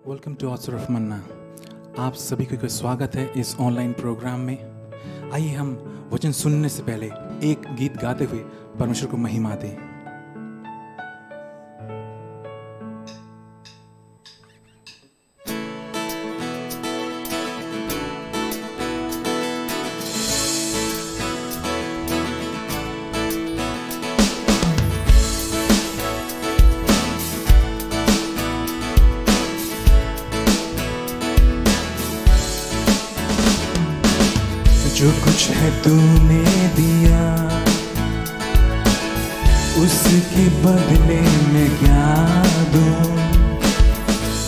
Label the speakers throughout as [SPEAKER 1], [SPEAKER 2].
[SPEAKER 1] Welcome to author of मन्ना। आप सभी को स्वागत है इस ऑनलाइन प्रोग्राम में। आइए हम वचन सुनने से पहले एक गीत गाते हुए परमेश्वर को महिमा दें। जो कुछ है तूने दिया उसके बदले में क्या दूं।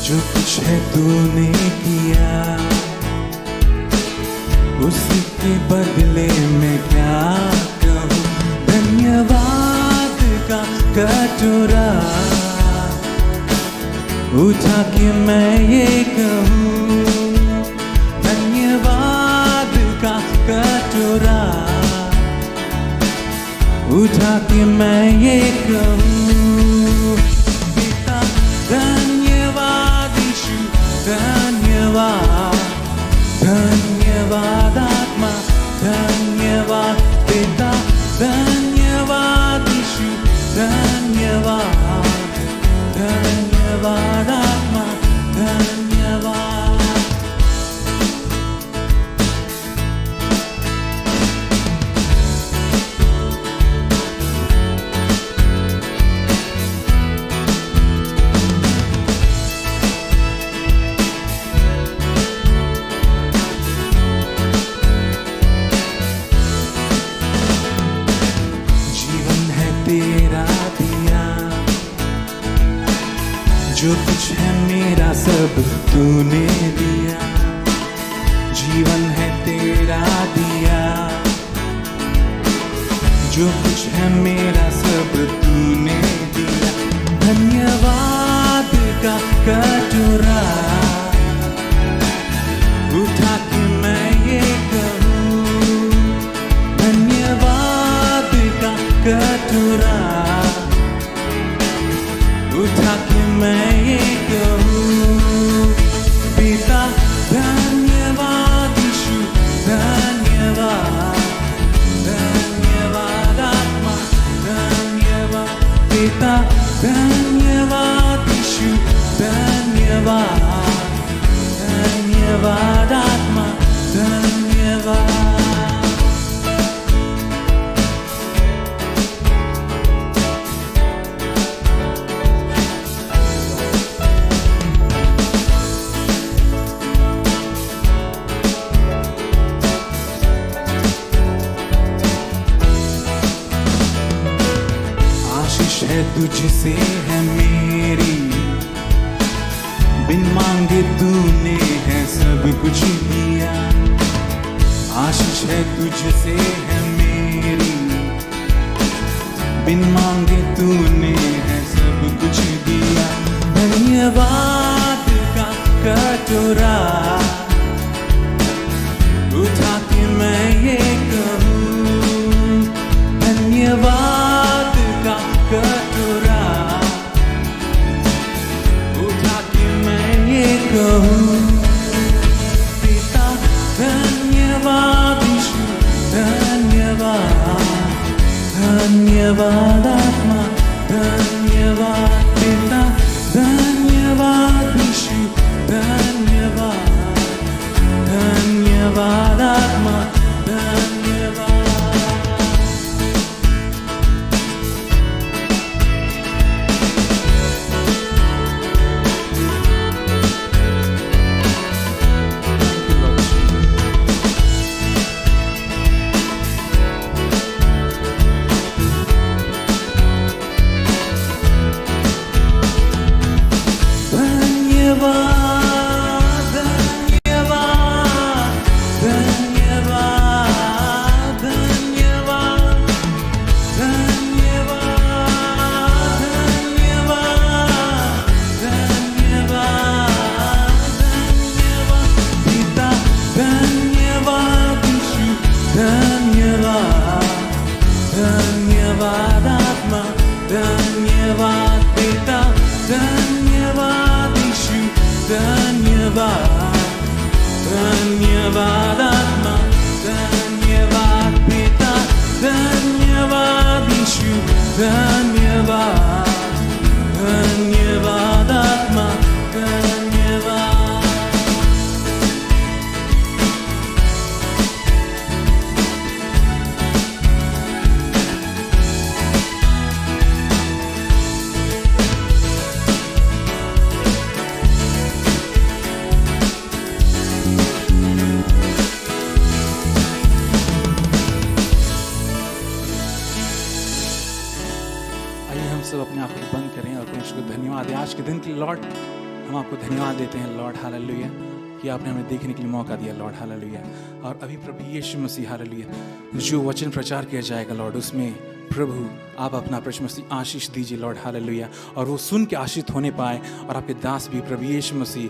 [SPEAKER 1] जो कुछ है तूने किया उसके बदले में क्या कहूँ। धन्यवाद का कटोरा उठा के मैं ये कहूँ, धन्यवाद का कटोरा उठा के मैं ये कहूँ। पिता धन्यवाद, यीशु धन्यवाद, धन्यवाद आत्मा धन्यवाद, पिता धन्यवाद, यीशु धन्यवाद, धन्यवाद आत्मा धन्यवाद। तेरा दिया जो कुछ है मेरा सब तूने दिया। जीवन है तेरा दिया जो कुछ है मेरा सब तूने दिया। धन्यवाद का कटोरा उठा के मैं ये कहूँ, धन्यवाद का कटोरा उठा के मैं ये कहूँ। पिता धन्यवाद, यीशु धन्यवाद, धन्यवाद आत्मा धन्यवाद, पिता धन्यवाद, यीशु धन्यवाद, धन्यवाद आत्मा धन्यवाद। है तुझसे है मेरी, बिन मांगे तूने है सब कुछ दिया। आशीष है तुझसे है मेरी, बिन मांगे तूने है सब कुछ दिया। धन्यवाद का कटोरा उठा के मैं ये कहूँ, धन्यवाद का कटोरा उठा के मैं ये कहूँ। पिता धन्यवाद, यीशु धन्यवाद, धन्यवाद आत्मा धन्यवाद, पिता धन्यवाद, यीशु धन्यवाद, धन्यवाद आत्मा धन्यवाद। धन्यवाद पिता, धन्यवाद यीशु। धन्यवाद, धन्यवाद आत्मा, धन्यवाद पिता, धन्यवाद यीशु, धन्यवाद, धन्यवाद आत्मा, धन्यवाद। सब अपने आप को बंद करें और परमेश्वर को धन्यवाद दें आज के दिन के लिए। लॉर्ड, हम आपको धन्यवाद देते हैं लॉर्ड, हालेलुया, कि आपने हमें देखने के लिए मौका दिया लॉर्ड, हालेलुया। और अभी प्रभु यीशु मसीह, हालेलुया, जो वचन प्रचार किया जाएगा लॉर्ड, उसमें प्रभु आप अपना प्रभु मसीह आशीष दीजिए लॉर्ड, हालेलुया, और वो सुन के आशीष होने पाए और आपके दास भी प्रभु यीशु मसीह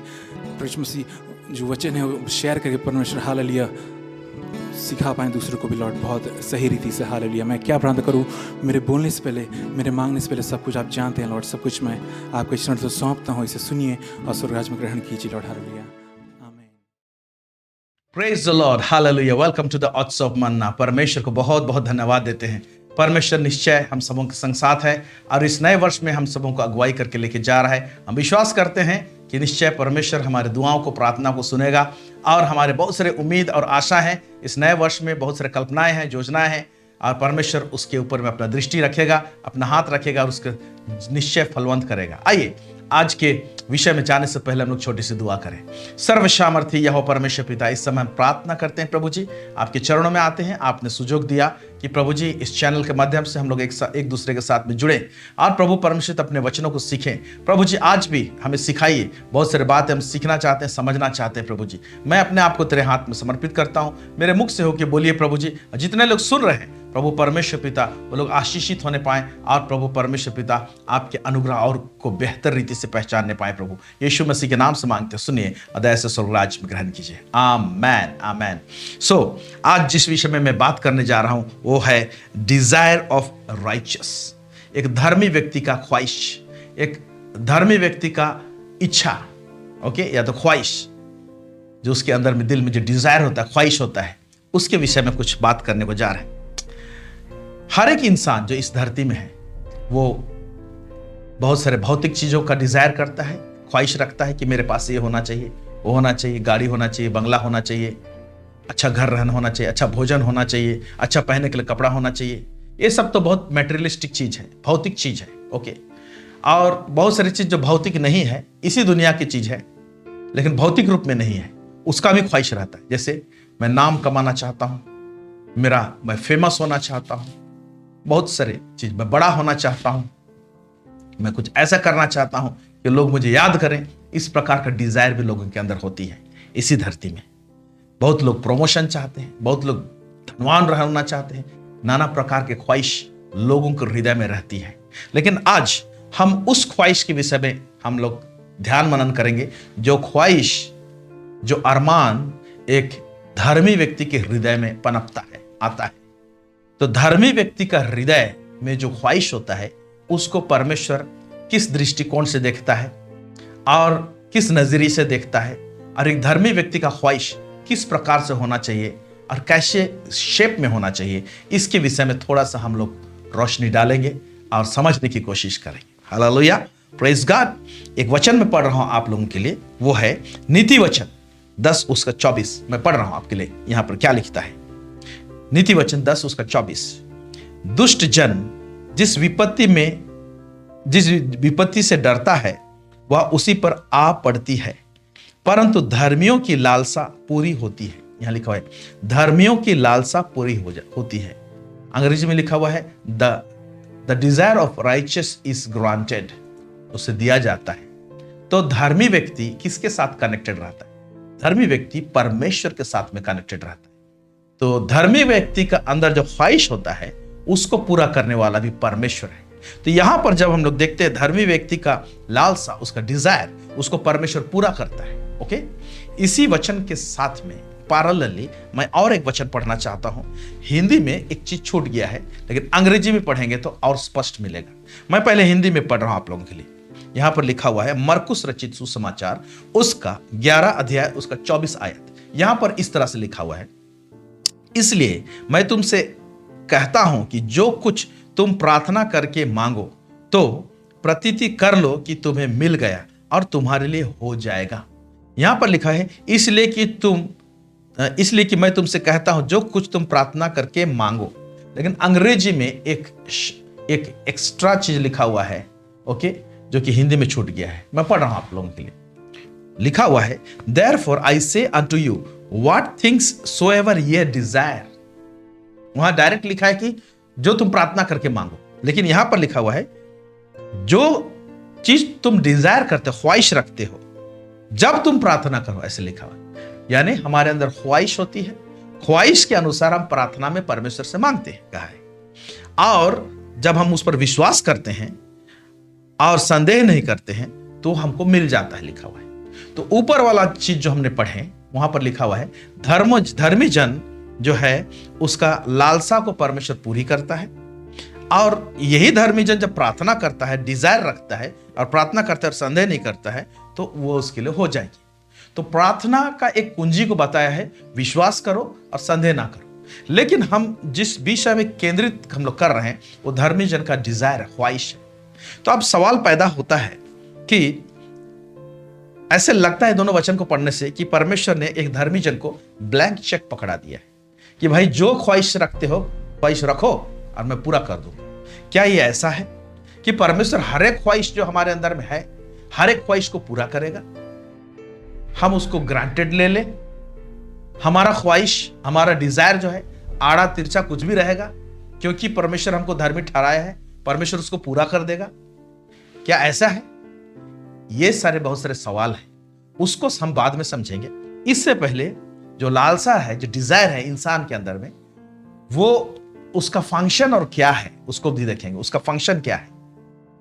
[SPEAKER 1] प्रभु मसीह जो वचन है वो शेयर करके परमेश्वर, हालेलुया, सिखा पाएँ दूसरों को भी लॉर्ड बहुत सही रीति से, हालेलुया। मैं क्या प्रार्थना करूँ, मेरे बोलने से पहले, मेरे मांगने से पहले सब कुछ आप जानते हैं लॉर्ड, सब कुछ मैं आपके चरण से सौंपता हूँ, इसे सुनिए और स्वर्गराज में ग्रहण कीजिए लॉर्ड, हालेलुया, आमीन।
[SPEAKER 2] Praise the Lord, hallelujah. Welcome to the oats of manna. परमेश्वर को बहुत बहुत धन्यवाद देते हैं। परमेश्वर निश्चय हम सबों के संग साथ है और इस नए वर्ष में हम सबों को अगुवाई करके लेके जा रहा है। हम विश्वास करते हैं कि निश्चय परमेश्वर हमारे दुआओं को, प्रार्थना को सुनेगा और हमारे बहुत सारे उम्मीद और आशा है इस नए वर्ष में, बहुत सारे कल्पनाएं हैं, योजनाएं हैं और परमेश्वर उसके ऊपर में अपना दृष्टि रखेगा, अपना हाथ रखेगा और उसके निश्चय फलवंत करेगा। आइए आज के विषय में जाने से पहले हम लोग छोटी सी दुआ करें। सर्वसामर्थी यहोवा परमेश्वर पिता, इस समय हम प्रार्थना करते हैं प्रभु जी, आपके चरणों में आते हैं। आपने सुजोग दिया कि प्रभु जी इस चैनल के माध्यम से हम लोग एक दूसरे के साथ में जुड़े और प्रभु परमेश्वर अपने वचनों को सीखें। प्रभु जी आज भी हमें सिखाइए, बहुत सारी बातें हम सीखना चाहते हैं, समझना चाहते हैं। प्रभु जी मैं अपने आप को तेरे हाथ में समर्पित करता हूँ, मेरे मुख से होकर बोलिए प्रभु जी। जितने लोग सुन रहे हैं प्रभु परमेश्वर पिता, वो लोग आशीषित होने पाए और प्रभु परमेश्वर पिता आपके अनुग्रह और को बेहतर रीति से पहचानने पाए। प्रभु यीशु मसीह के नाम से मांगते, सुनिए और दया से स्वर्गराज में ग्रहण कीजिए। आमेन, आमेन। सो आज जिस विषय में मैं बात करने जा रहा हूं वो है डिजायर ऑफ राइचियस। एक धर्मी व्यक्ति का ख्वाहिश, एक धर्मी व्यक्ति का इच्छा, ओके, या तो ख्वाहिश, जो उसके अंदर में दिल में जो डिजायर होता है, ख्वाहिश होता है, उसके विषय में कुछ बात करने को जा रहे हैं। हर एक इंसान जो इस धरती में है वो बहुत सारे भौतिक चीजों का डिजायर करता है, ख्वाहिश रखता है कि मेरे पास ये होना चाहिए, वो होना चाहिए, गाड़ी होना चाहिए, बंगला होना चाहिए, अच्छा घर रहना होना चाहिए, अच्छा भोजन होना चाहिए, अच्छा पहनने के लिए कपड़ा होना चाहिए। ये सब तो बहुत मटेरियलिस्टिक चीज है, भौतिक चीज है, ओके। और बहुत सारी चीज जो भौतिक नहीं है, इसी दुनिया की चीज है लेकिन भौतिक रूप में नहीं है, उसका भी ख्वाहिश रहता है। जैसे मैं नाम कमाना चाहता हूं, मैं फेमस होना चाहता हूं, बहुत सारे चीज, मैं बड़ा होना चाहता हूं, मैं कुछ ऐसा करना चाहता हूं कि लोग मुझे याद करें। इस प्रकार का डिजायर भी लोगों के अंदर होती है इसी धरती में। बहुत लोग प्रमोशन चाहते हैं, बहुत लोग धनवान रहना चाहते हैं, नाना प्रकार के ख्वाहिश लोगों के हृदय में रहती है। लेकिन आज हम उस ख्वाहिश के विषय में हम लोग ध्यान मनन करेंगे, जो ख्वाहिश, जो अरमान एक धर्मी व्यक्ति के हृदय में पनपता है, आता है। तो धर्मी व्यक्ति का हृदय में जो ख्वाहिश होता है उसको परमेश्वर किस दृष्टिकोण से देखता है और किस नजरिए से देखता है, और एक धर्मी व्यक्ति का ख्वाहिश किस प्रकार से होना चाहिए और कैसे शेप में होना चाहिए, इसके विषय में थोड़ा सा हम लोग रोशनी डालेंगे और समझने की कोशिश करेंगे। Hallelujah, praise God. एक वचन में पढ़ रहा हूं आप लोगों के लिए, वो है नीति वचन 10:24 मैं पढ़ रहा हूं आपके लिए। यहां पर क्या लिखता है? नीति वचन 10:24, दुष्ट जन जिस विपत्ति से डरता है वह उसी पर आ पड़ती है, परंतु धर्मियों की लालसा पूरी होती है। यहां लिखा हुआ है धर्मियों की लालसा पूरी होती है। अंग्रेजी में लिखा हुआ है the desire of righteous is granted, उसे दिया जाता है। तो धर्मी व्यक्ति किसके साथ कनेक्टेड रहता है? धर्मी व्यक्ति परमेश्वर के साथ में कनेक्टेड रहता है। तो धर्मी व्यक्ति का अंदर जो ख्वाहिश होता है उसको पूरा करने वाला भी परमेश्वर है। तो यहां पर जब हम लोग देखते हैं धर्मी व्यक्ति का लालसा, उसका डिजायर, उसको परमेश्वर पूरा करता है, ओके। इसी वचन के साथ में पैरेलली मैं और एक वचन पढ़ना चाहता हूं। हिंदी में एक चीज छूट गया है लेकिन अंग्रेजी में पढ़ेंगे तो और स्पष्ट मिलेगा। मैं पहले हिंदी में पढ़ रहा हूं आप लोगों के लिए। यहां पर लिखा हुआ है मरकुस रचित सुसमाचार उसका 11 अध्याय उसका 24 आयत। यहां पर इस तरह से लिखा हुआ है, इसलिए मैं तुमसे कहता हूं कि जो कुछ तुम प्रार्थना करके मांगो तो प्रतीति कर लो कि तुम्हें मिल गया और तुम्हारे लिए हो जाएगा। यहां पर लिखा है इसलिए कि मैं तुमसे कहता हूं जो कुछ तुम प्रार्थना करके मांगो, लेकिन अंग्रेजी में एक एक्स्ट्रा चीज लिखा हुआ है, ओके, जो कि हिंदी में छूट गया है। मैं पढ़ रहा हूं आप लोगों के लिए। लिखा हुआ है therefore I say unto you what things soever ye desire। वहां डायरेक्ट लिखा है कि जो तुम प्रार्थना करके मांगो, लेकिन यहां पर लिखा हुआ है जो चीज तुम डिजायर करते हो, ख्वाहिश रखते हो, जब तुम प्रार्थना करो, ऐसे लिखा हुआ है। यानी हमारे अंदर ख्वाहिश होती है, ख्वाहिश के अनुसार हम प्रार्थना में परमेश्वर से मांगते हैं, कहा है। और जब हम उस पर विश्वास करते हैं और संदेह नहीं करते हैं तो हमको मिल जाता है, लिखा हुआ है। तो ऊपर वाला चीज जो हमने पढ़े वहां पर लिखा हुआ है धर्मी जन जो है उसका लालसा को परमेश्वर पूरी करता है, और यही धर्मी जन जब प्रार्थना करता है, डिजायर रखता है और प्रार्थना करता है और संदेह नहीं करता है तो वो उसके लिए हो जाएगी। तो प्रार्थना का एक कुंजी को बताया है, विश्वास करो और संदेह ना करो। लेकिन हम जिस विषय में केंद्रित हम लोग कर रहे हैं वो धर्मी जन का डिजायर है, ख्वाहिश है। तो अब सवाल पैदा होता है कि ऐसे लगता है दोनों वचन को पढ़ने से कि परमेश्वर ने एक धर्मी जन को ब्लैंक चेक पकड़ा दिया है कि भाई जो ख्वाहिश रखते हो ख्वाहिश रखो और मैं पूरा कर दूंगा। क्या ये ऐसा है कि परमेश्वर हर एक ख्वाहिश जो हमारे अंदर में है, हर एक ख्वाहिश को पूरा करेगा? हम उसको ग्रांटेड ले ले, हमारा ख्वाहिश, हमारा डिजायर जो है आड़ा तिरछा कुछ भी रहेगा, क्योंकि परमेश्वर हमको धर्मी ठहराया है, परमेश्वर उसको पूरा कर देगा? क्या ऐसा है? ये सारे बहुत सारे सवाल हैं, उसको हम बाद में समझेंगे। इससे पहले जो लालसा है, जो डिजायर है इंसान के अंदर में, वो उसका फंक्शन और क्या है उसको भी देखेंगे। उसका फंक्शन क्या है,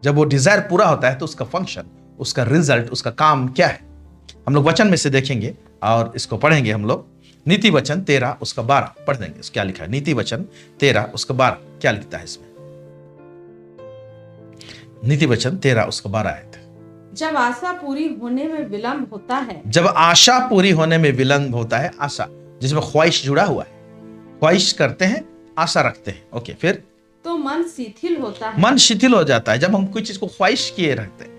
[SPEAKER 2] जब वो डिजायर पूरा होता है तो उसका फंक्शन, उसका रिजल्ट, उसका काम क्या है, हम लोग वचन में से देखेंगे और इसको पढ़ेंगे। हम लोग नीति वचन 13 उसका 12 पढ़ देंगे। क्या लिखा है? नीति वचन 13 उसका 12 क्या लिखता है इसमें? नीति वचन 13 उसका 12 आयत।
[SPEAKER 3] जब आशा पूरी होने में विलंब होता है,
[SPEAKER 2] जब आशा पूरी होने में विलंब होता है, आशा जिसमें ख्वाहिश जुड़ा हुआ है, ख्वाहिश करते हैं, आशा रखते हैं, ओके, फिर
[SPEAKER 3] तो मन शिथिल होता है।
[SPEAKER 2] मन शिथिल हो जाता है। जब हम कोई चीज को ख्वाहिश किए रखते हैं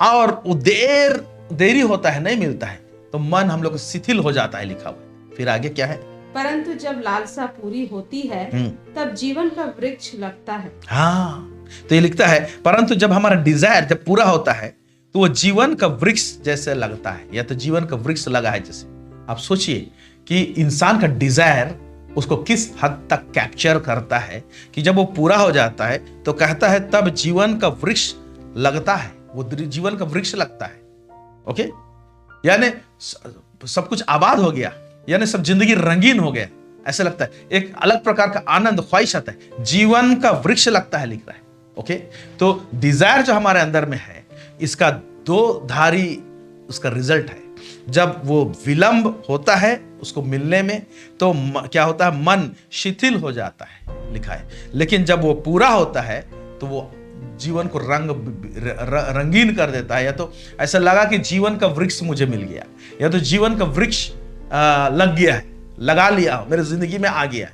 [SPEAKER 2] और वो देरी होता है, नहीं मिलता है, तो मन हम लोग शिथिल हो जाता है, लिखा हुआ है। फिर आगे क्या है?
[SPEAKER 3] परंतु जब लालसा पूरी होती है तब जीवन का वृक्ष लगता है।
[SPEAKER 2] हाँ, तो ये लिखता है परंतु जब हमारा डिजायर जब पूरा होता है तो वो जीवन का वृक्ष जैसे लगता है, या तो जीवन का वृक्ष लगा है जैसे। आप सोचिए कि इंसान का डिजायर उसको किस हद तक कैप्चर करता है कि जब वो पूरा हो जाता है तो कहता है तब जीवन का वृक्ष लगता है, वो जीवन का वृक्ष लगता है, ओके। यानी सब कुछ आबाद हो गया, यानी सब जिंदगी रंगीन हो गया, ऐसा लगता है। एक अलग प्रकार का आनंद, ख्वाहिश आता है, जीवन का वृक्ष लगता है, लिख रहा है, ओके। तो डिजायर जो हमारे अंदर में है, इसका दो धारी उसका रिजल्ट है। जब वो विलंब होता है उसको मिलने में तो क्या होता है? मन शिथिल हो जाता है, लिखा है। लेकिन जब वो पूरा होता है तो वो जीवन को रंगीन कर देता है। या तो ऐसा लगा कि जीवन का वृक्ष मुझे मिल गया, या तो जीवन का वृक्ष लग गया है, लगा लिया, मेरे जिंदगी में आ गया है,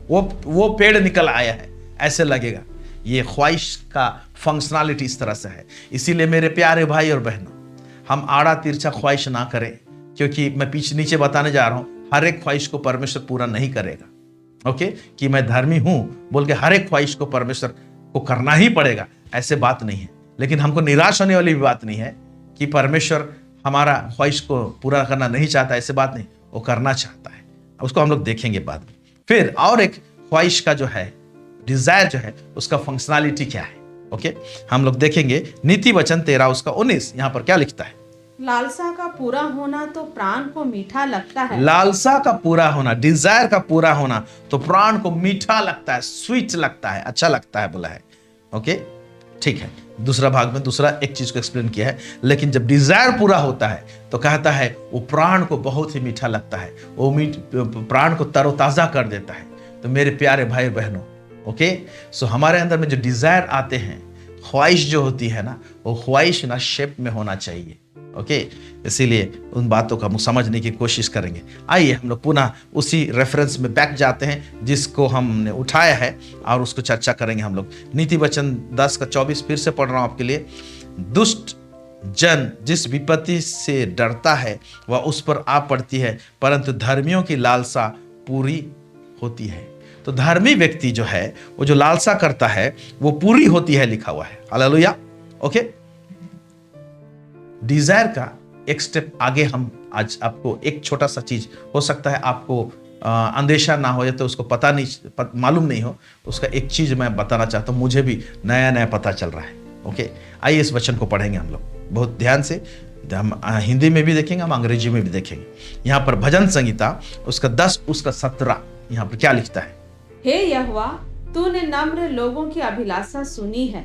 [SPEAKER 2] वो पेड़ निकल आया है, ऐसे लगेगा। ये ख्वाहिश का फंक्शनलिटी इस तरह से है। इसीलिए मेरे प्यारे भाई और बहनों, हम आड़ा तिरछा ख्वाहिश ना करें, क्योंकि मैं पीछे नीचे बताने जा रहा हूं, हर एक ख्वाहिश को परमेश्वर पूरा नहीं करेगा, ओके। कि मैं धर्मी हूं बोल के हर एक ख्वाहिश को परमेश्वर को करना ही पड़ेगा, ऐसे बात नहीं है। लेकिन हमको निराश होने वाली भी बात नहीं है कि परमेश्वर हमारा ख्वाहिश को पूरा करना नहीं चाहता, ऐसे बात नहीं, वो करना चाहता है। उसको हम लोग देखेंगे बाद में। फिर और एक ख्वाहिश का जो है, डिजायर जो है, उसका फंक्शनलिटी क्या है, ओके, हम लोग देखेंगे। नीति वचन 13 उसका 19 यहां पर क्या लिखता है?
[SPEAKER 3] लालसा का पूरा होना तो प्राण को मीठा लगता है।
[SPEAKER 2] लालसा का पूरा होना, डिजायर का पूरा होना तो प्राण को मीठा लगता है, स्वीट लगता है, अच्छा लगता है, बोला है, ओके, ठीक है। दूसरा भाग में दूसरा एक चीज को एक्सप्लेन किया है। लेकिन जब डिजायर पूरा होता है तो कहता है वो प्राण को बहुत ही मीठा लगता है, वो प्राण को तरोताजा कर देता है। तो मेरे प्यारे भाई बहनों, ओके, सो हमारे अंदर में जो डिजायर आते हैं, ख्वाहिश जो होती है ना, वो ख्वाहिश ना शेप में होना चाहिए। ओके, इसीलिए उन बातों का हम समझने की कोशिश करेंगे। आइए हम लोग पुनः उसी रेफरेंस में बैक जाते हैं जिसको हमने उठाया है और उसको चर्चा करेंगे हम लोग। नीति वचन 10:24 फिर से पढ़ रहा हूं आपके लिए। दुष्ट जन जिस विपत्ति से डरता है वह उस पर आ पड़ती है, परंतु धर्मियों की लालसा पूरी होती है। तो धर्मी व्यक्ति जो है वो जो लालसा करता है वो पूरी होती है, लिखा हुआ है। हालेलुया। ओके, डिजायर का एक स्टेप आगे हम आज आपको एक छोटा सा चीज, हो सकता है आपको अंदेशा ना हो या तो उसको पता नहीं मालूम नहीं हो, उसका एक चीज मैं बताना चाहता हूं, मुझे भी नया नया पता चल रहा है। ओके, आइए इस वचन को पढ़ेंगे हम लोग बहुत ध्यान से। हम हिंदी में भी देखेंगे, हम अंग्रेजी में भी देखेंगे। यहाँ पर भजन संहिता उसका 10 उसका 17 यहाँ पर क्या लिखता है?
[SPEAKER 3] हे यहोवा, तूने नम्र लोगों की अभिलाषा सुनी है,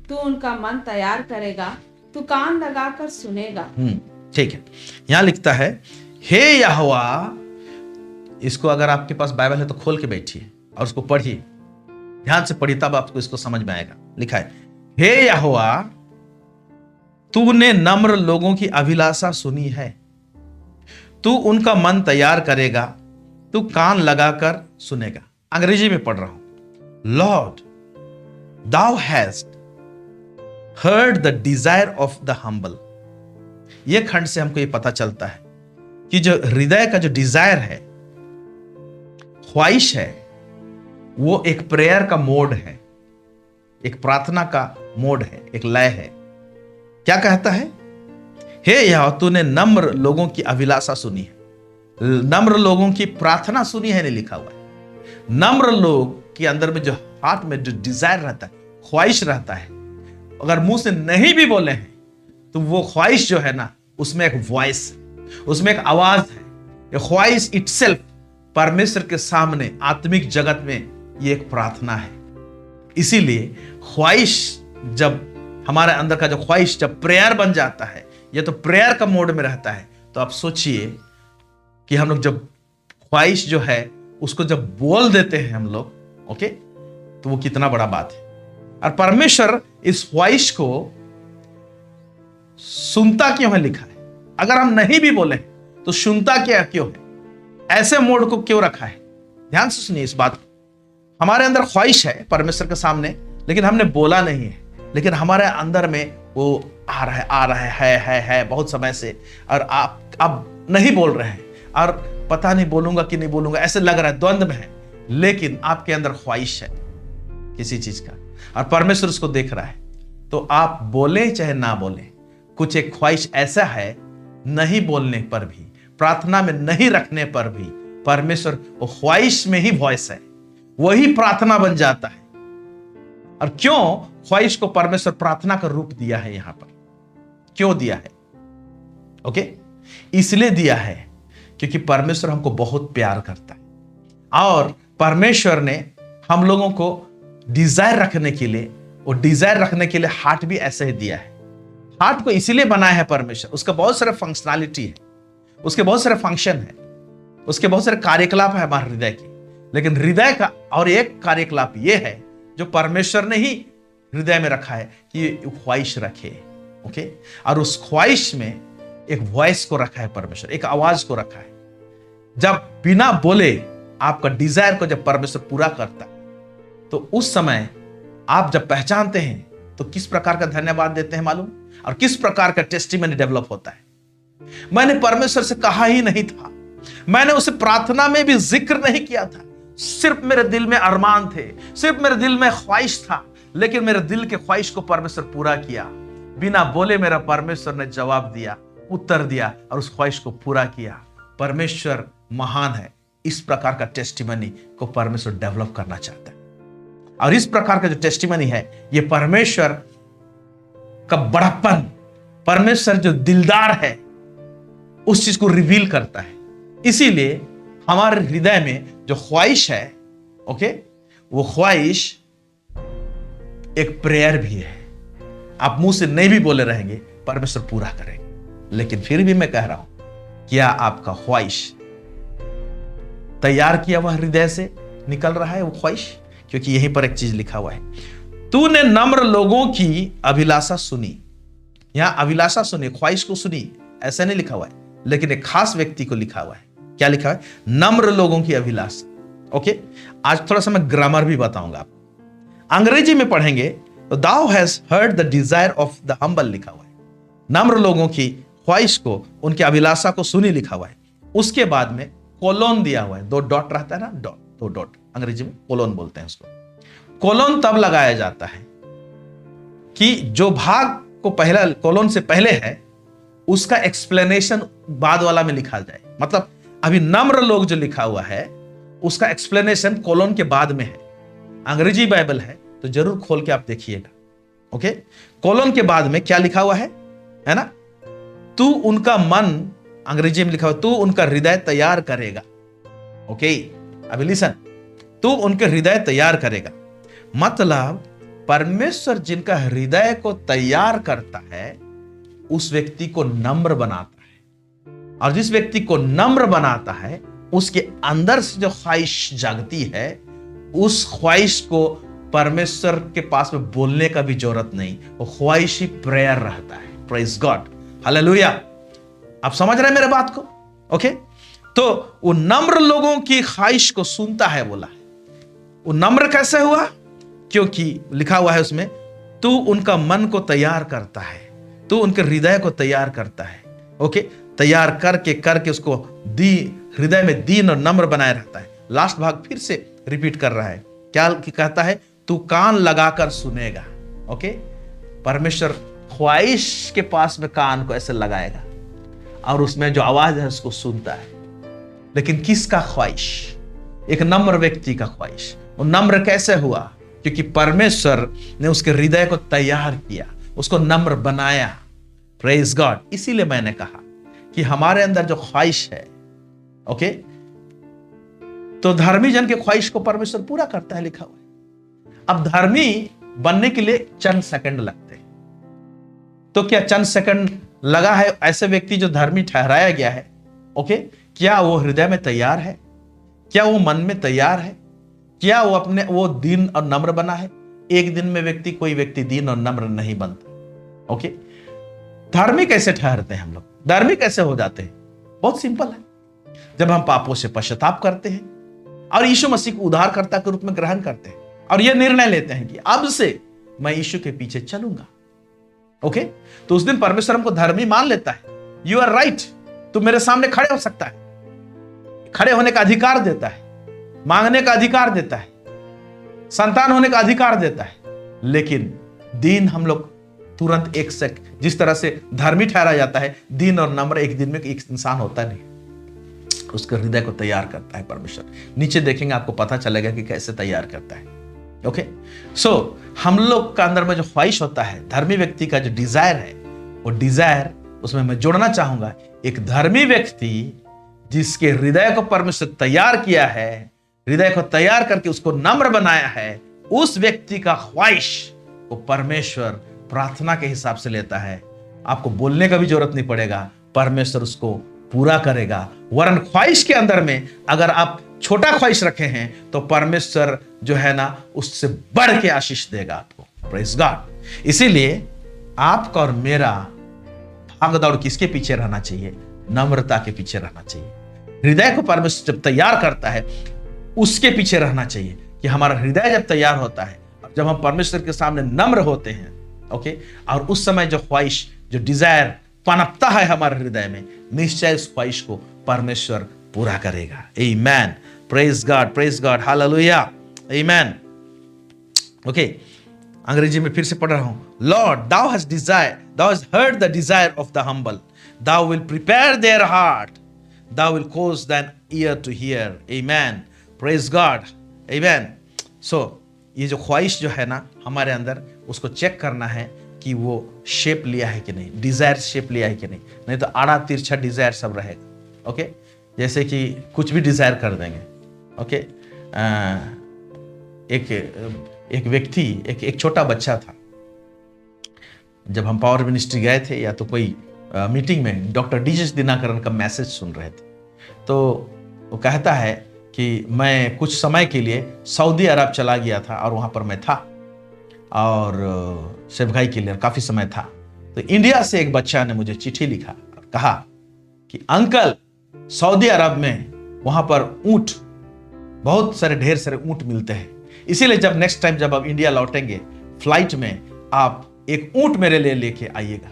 [SPEAKER 3] तू उनका मन तैयार करेगा, तू कान लगाकर सुनेगा।
[SPEAKER 2] ठीक है, यहाँ लिखता है हे यहोवा। इसको अगर आपके पास बाइबल है तो खोल के बैठिए और उसको पढ़िए, ध्यान से पढ़िए, तब आपको इसको समझ में आएगा। लिखा है हे यहोवा, तूने नम्र लोगों की अभिलाषा सुनी है, तू उनका मन तैयार करेगा, तू कान लगाकर सुनेगा। अंग्रेजी में पढ़ रहा हूं। Lord, thou hast heard the desire of the humble। यह खंड से हमको यह पता चलता है कि जो हृदय का जो डिजायर है, ख्वाहिश है, वो एक प्रेयर का मोड है, एक प्रार्थना का मोड है, एक लय है। क्या कहता है? हे यहोवा, तूने नम्र लोगों की अभिलाषा सुनी है, नम्र लोगों की प्रार्थना सुनी है, नहीं लिखा हुआ है। नम्र लोग के अंदर में जो हार्ट में जो डिजायर रहता है, ख्वाहिश रहता है, अगर मुंह से नहीं भी बोले हैं तो वो ख्वाहिश जो है ना, उसमें एक वॉइस, उसमें एक आवाज है। ये ख्वाहिश इटसेल्फ परमेश्वर के सामने आत्मिक जगत में ये एक प्रार्थना है। इसीलिए ख्वाहिश, जब हमारे अंदर का जो ख्वाहिश जब प्रेयर बन जाता है, ये तो प्रेयर का मोड में रहता है, तो आप सोचिए कि हम लोग जब ख्वाहिश जो है उसको जब बोल देते हैं हम लोग, ओके, तो वो कितना बड़ा बात है। और परमेश्वर इस ख्वाहिश को सुनता क्यों है, लिखा है। अगर हम नहीं भी बोले तो सुनता क्या क्यों है, ऐसे मोड को क्यों रखा है? ध्यान से सुनिए इस बात को। हमारे अंदर ख्वाहिश है परमेश्वर के सामने, लेकिन हमने बोला नहीं है, लेकिन हमारे अंदर में वो आ रहा है बहुत समय से, और आप अब नहीं बोल रहे हैं, और पता नहीं बोलूंगा कि नहीं बोलूंगा, ऐसे लग रहा है, द्वंद्व में है, लेकिन आपके अंदर ख्वाहिश है किसी चीज का, और परमेश्वर उसको देख रहा है। तो आप बोले चाहे ना बोले, कुछ एक ख्वाहिश ऐसा है, नहीं बोलने पर भी, प्रार्थना में नहीं रखने पर भी, परमेश्वर वो ख्वाहिश में ही वॉइस है, वही प्रार्थना बन जाता है। और क्यों ख्वाहिश को परमेश्वर प्रार्थना का रूप दिया है? यहां पर क्यों दिया है? ओके, इसलिए दिया है क्योंकि परमेश्वर हमको बहुत प्यार करता है, और परमेश्वर ने हम लोगों को डिजायर रखने के लिए, और डिजायर रखने के लिए हार्ट भी ऐसे ही दिया है। हार्ट को इसीलिए बनाया है परमेश्वर, उसका बहुत सारे फंक्शनैलिटी है, उसके बहुत सारे फंक्शन है, उसके बहुत सारे कार्यकलाप है हमारे हृदय की। लेकिन हृदय का और एक कार्यकलाप यह है जो परमेश्वर ने ही हृदय में रखा है कि ख्वाहिश रखे, ओके, और उस ख्वाहिश में एक वॉइस को रखा है परमेश्वर, एक आवाज को रखा है। जब बिना बोले आपका डिजायर को जब परमेश्वर पूरा करता है, तो उस समय आप जब पहचानते हैं तो किस प्रकार का धन्यवाद देते हैं मालूम, और किस प्रकार का टेस्टिमनी डेवलप होता है। मैंने परमेश्वर से कहा ही नहीं था, मैंने उसे प्रार्थना में भी जिक्र नहीं किया था, सिर्फ मेरे दिल में अरमान थे, सिर्फ मेरे दिल में ख्वाहिश था, लेकिन मेरे दिल के ख्वाहिश को परमेश्वर पूरा किया। बिना बोले मेरा परमेश्वर ने जवाब दिया, उत्तर दिया, और उस ख्वाहिश को पूरा किया। परमेश्वर महान है। इस प्रकार का टेस्टिमनी को परमेश्वर डेवलप करना चाहता है, और इस प्रकार का जो टेस्टिमनी है, ये परमेश्वर का बड़प्पन, परमेश्वर जो दिलदार है, उस चीज को रिवील करता है। इसीलिए हमारे हृदय में जो ख्वाहिश है, ओके, वो ख्वाहिश एक प्रेयर भी है। आप मुंह से नहीं भी बोले रहेंगे, परमेश्वर पूरा करेंगे। लेकिन फिर भी मैं कह रहा हूं, क्या आपका ख्वाहिश तैयार किया हुआ हृदय से निकल रहा है वो ख्वाहिश? क्योंकि यहीं पर एक चीज लिखा हुआ है, तूने नम्र लोगों की अभिलाषा सुनी। यहां अभिलाषा सुनी, ख्वाहिश को सुनी ऐसा नहीं लिखा हुआ है, लेकिन एक खास व्यक्ति को लिखा हुआ है। क्या लिखा है? नम्र लोगों की अभिलाषा। ओके, आज थोड़ा सा मैं ग्रामर भी बताऊंगा आपको। अंग्रेजी में पढ़ेंगे तो thou hast heard the desire of the humble लिखा हुआ है। नम्र लोगों की ख्वाहिश को, उनकी अभिलाषा को सुनी लिखा हुआ है। उसके बाद में कोलोन दिया हुआ है, 2 डॉट रहता है ना, दो डॉट, अंग्रेजी में कोलोन बोलते हैं उसको। कोलोन तब लगाया जाता है कि जो भाग को पहला कोलोन से पहले है उसका एक्सप्लेनेशन बाद वाला में लिखा जाए। मतलब अभी नम्र लोग जो लिखा हुआ है उसका एक्सप्लेनेशन कोलोन के बाद में है। अंग्रेजी बाइबल है तो जरूर खोल के आप देखिएगा। ओके, कोलोन के बाद में क्या लिखा हुआ है ना? तू उनका मन, अंग्रेजी में लिखा हुआ, तू उनका हृदय तैयार करेगा। ओके, अभी लिसन, तू उनके हृदय तैयार करेगा। मतलब परमेश्वर जिनका हृदय को तैयार करता है उस व्यक्ति को नम्र बनाता है, और जिस व्यक्ति को नम्र बनाता है उसके अंदर से जो ख्वाहिश जागती है, उस ख्वाहिश को परमेश्वर के पास में बोलने का भी जरूरत नहीं, वो ख्वाहिश ही प्रेयर रहता है। Praise God, hallelujah. आप समझ रहे हैं मेरे बात को? ओके, तो वो नम्र लोगों की ख्वाहिश को सुनता है बोला है। वो नम्र कैसे हुआ? क्योंकि लिखा हुआ है उसमें, तू उनका मन को तैयार करता है, तू उनके हृदय को तैयार करता है। ओके, तैयार करके उसको हृदय में दीन और नम्र बनाए रहता है। लास्ट भाग फिर से रिपीट कर रहा है, क्या कहता है? तू कान लगाकर सुनेगा। ओके, परमेश्वर ख्वाहिश के पास में कान को ऐसे लगाएगा और उसमें जो आवाज है उसको सुनता है। लेकिन किसका ख्वाहिश? एक नम्र व्यक्ति का ख्वाहिश। वो नम्र कैसे हुआ? क्योंकि परमेश्वर ने उसके हृदय को तैयार किया, उसको नम्र बनाया। Praise God. इसीलिए मैंने कहा कि हमारे अंदर जो ख्वाहिश है, ओके, तो धर्मी जन के ख्वाहिश को परमेश्वर पूरा करता है, लिखा हुआ है। अब धर्मी बनने के लिए चंद सेकंड लगते हैं, तो क्या चंद सेकंड लगा है ऐसे व्यक्ति जो धर्मी ठहराया गया है? ओके, क्या वो हृदय में तैयार है? क्या वो मन में तैयार है? क्या वो दीन और नम्र बना है? एक दिन में कोई व्यक्ति दीन और नम्र नहीं बनता। ओके, धार्मिक कैसे ठहरते हैं हम लोग? धार्मिक कैसे हो जाते हैं? बहुत सिंपल है, जब हम पापों से पश्चाताप करते हैं और यीशु मसीह को उद्धारकर्ता के रूप में ग्रहण करते हैं और यह निर्णय लेते हैं कि अब से मैं यीशु के पीछे चलूंगा। ओके, तो उस दिन परमेश्वर हमको धर्मी मान लेता है। यू आर राइट, तू मेरे सामने खड़े हो सकता है, खड़े होने का अधिकार देता है, मांगने का अधिकार देता है, संतान होने का अधिकार देता है। लेकिन दीन हम लोग तुरंत जिस तरह से धर्मी ठहरा जाता है, दीन और नम्र एक दिन में एक इंसान होता नहीं। उसके हृदय को तैयार करता है परमेश्वर। नीचे देखेंगे आपको पता चलेगा कि कैसे तैयार करता है। ओके, सो हम लोग का अंदर में जो ख्वाहिश होता है, धर्मी व्यक्ति का जो डिजायर है, वो डिजायर उसमें मैं जोड़ना चाहूंगा, एक धर्मी व्यक्ति जिसके हृदय को परमेश्वर तैयार किया है, हृदय को तैयार करके उसको नम्र बनाया है, उस व्यक्ति का ख्वाहिश वो परमेश्वर प्रार्थना के हिसाब से लेता है। आपको बोलने का भी जरूरत नहीं पड़ेगा, परमेश्वर उसको पूरा करेगा। वरन ख्वाहिश के अंदर में अगर आप छोटा ख्वाहिश रखे हैं तो परमेश्वर जो है ना उससे बढ़ के आशीष देगा आपको। Praise God. इसीलिए आपका और मेरा भाग दौड़ किसके पीछे रहना चाहिए? नम्रता के पीछे रहना चाहिए। हृदय को परमेश्वर जब तैयार करता है उसके पीछे रहना चाहिए कि हमारा हृदय जब तैयार होता है, जब हम परमेश्वर के सामने नम्र होते हैं, ओके, और उस समय जो ख्वाहिश, जो डिजायर पनपता है हमारे हृदय में, निश्चय उस ख्वाहिश को परमेश्वर पूरा करेगा। आमीन। प्रेज गॉड, हालेलुया, आमीन। ओके, अंग्रेजी में फिर से पढ़ रहा हूं। Lord, thou hast heard the desire of the humble, thou will prepare their heart, thou will cause thine ear to hear. Amen. Praise God. Amen. So ये जो ख्वाहिश जो है ना हमारे अंदर, उसको चेक करना है कि वो शेप लिया है कि नहीं, डिजायर शेप लिया है कि नहीं तो आड़ा तिरछा डिजायर सब रहेगा। ओके, जैसे कि कुछ भी डिजायर कर देंगे। ओके, एक व्यक्ति, एक छोटा बच्चा था, जब हम पावर मिनिस्ट्री गए थे या तो कोई मीटिंग में डॉक्टर डीएस दिनाकरन का मैसेज सुन रहे थे, तो वो कहता है कि मैं कुछ समय के लिए सऊदी अरब चला गया था और वहाँ पर मैं था, और सेवकाई के लिए काफी समय था। तो इंडिया से एक बच्चा ने मुझे चिट्ठी लिखा और कहा कि अंकल, सऊदी अरब में वहां पर ऊंट, बहुत सारे ढेर सारे ऊंट मिलते हैं, इसीलिए जब नेक्स्ट टाइम जब आप इंडिया लौटेंगे फ्लाइट में आप एक ऊंट मेरे लिए लेके आइएगा।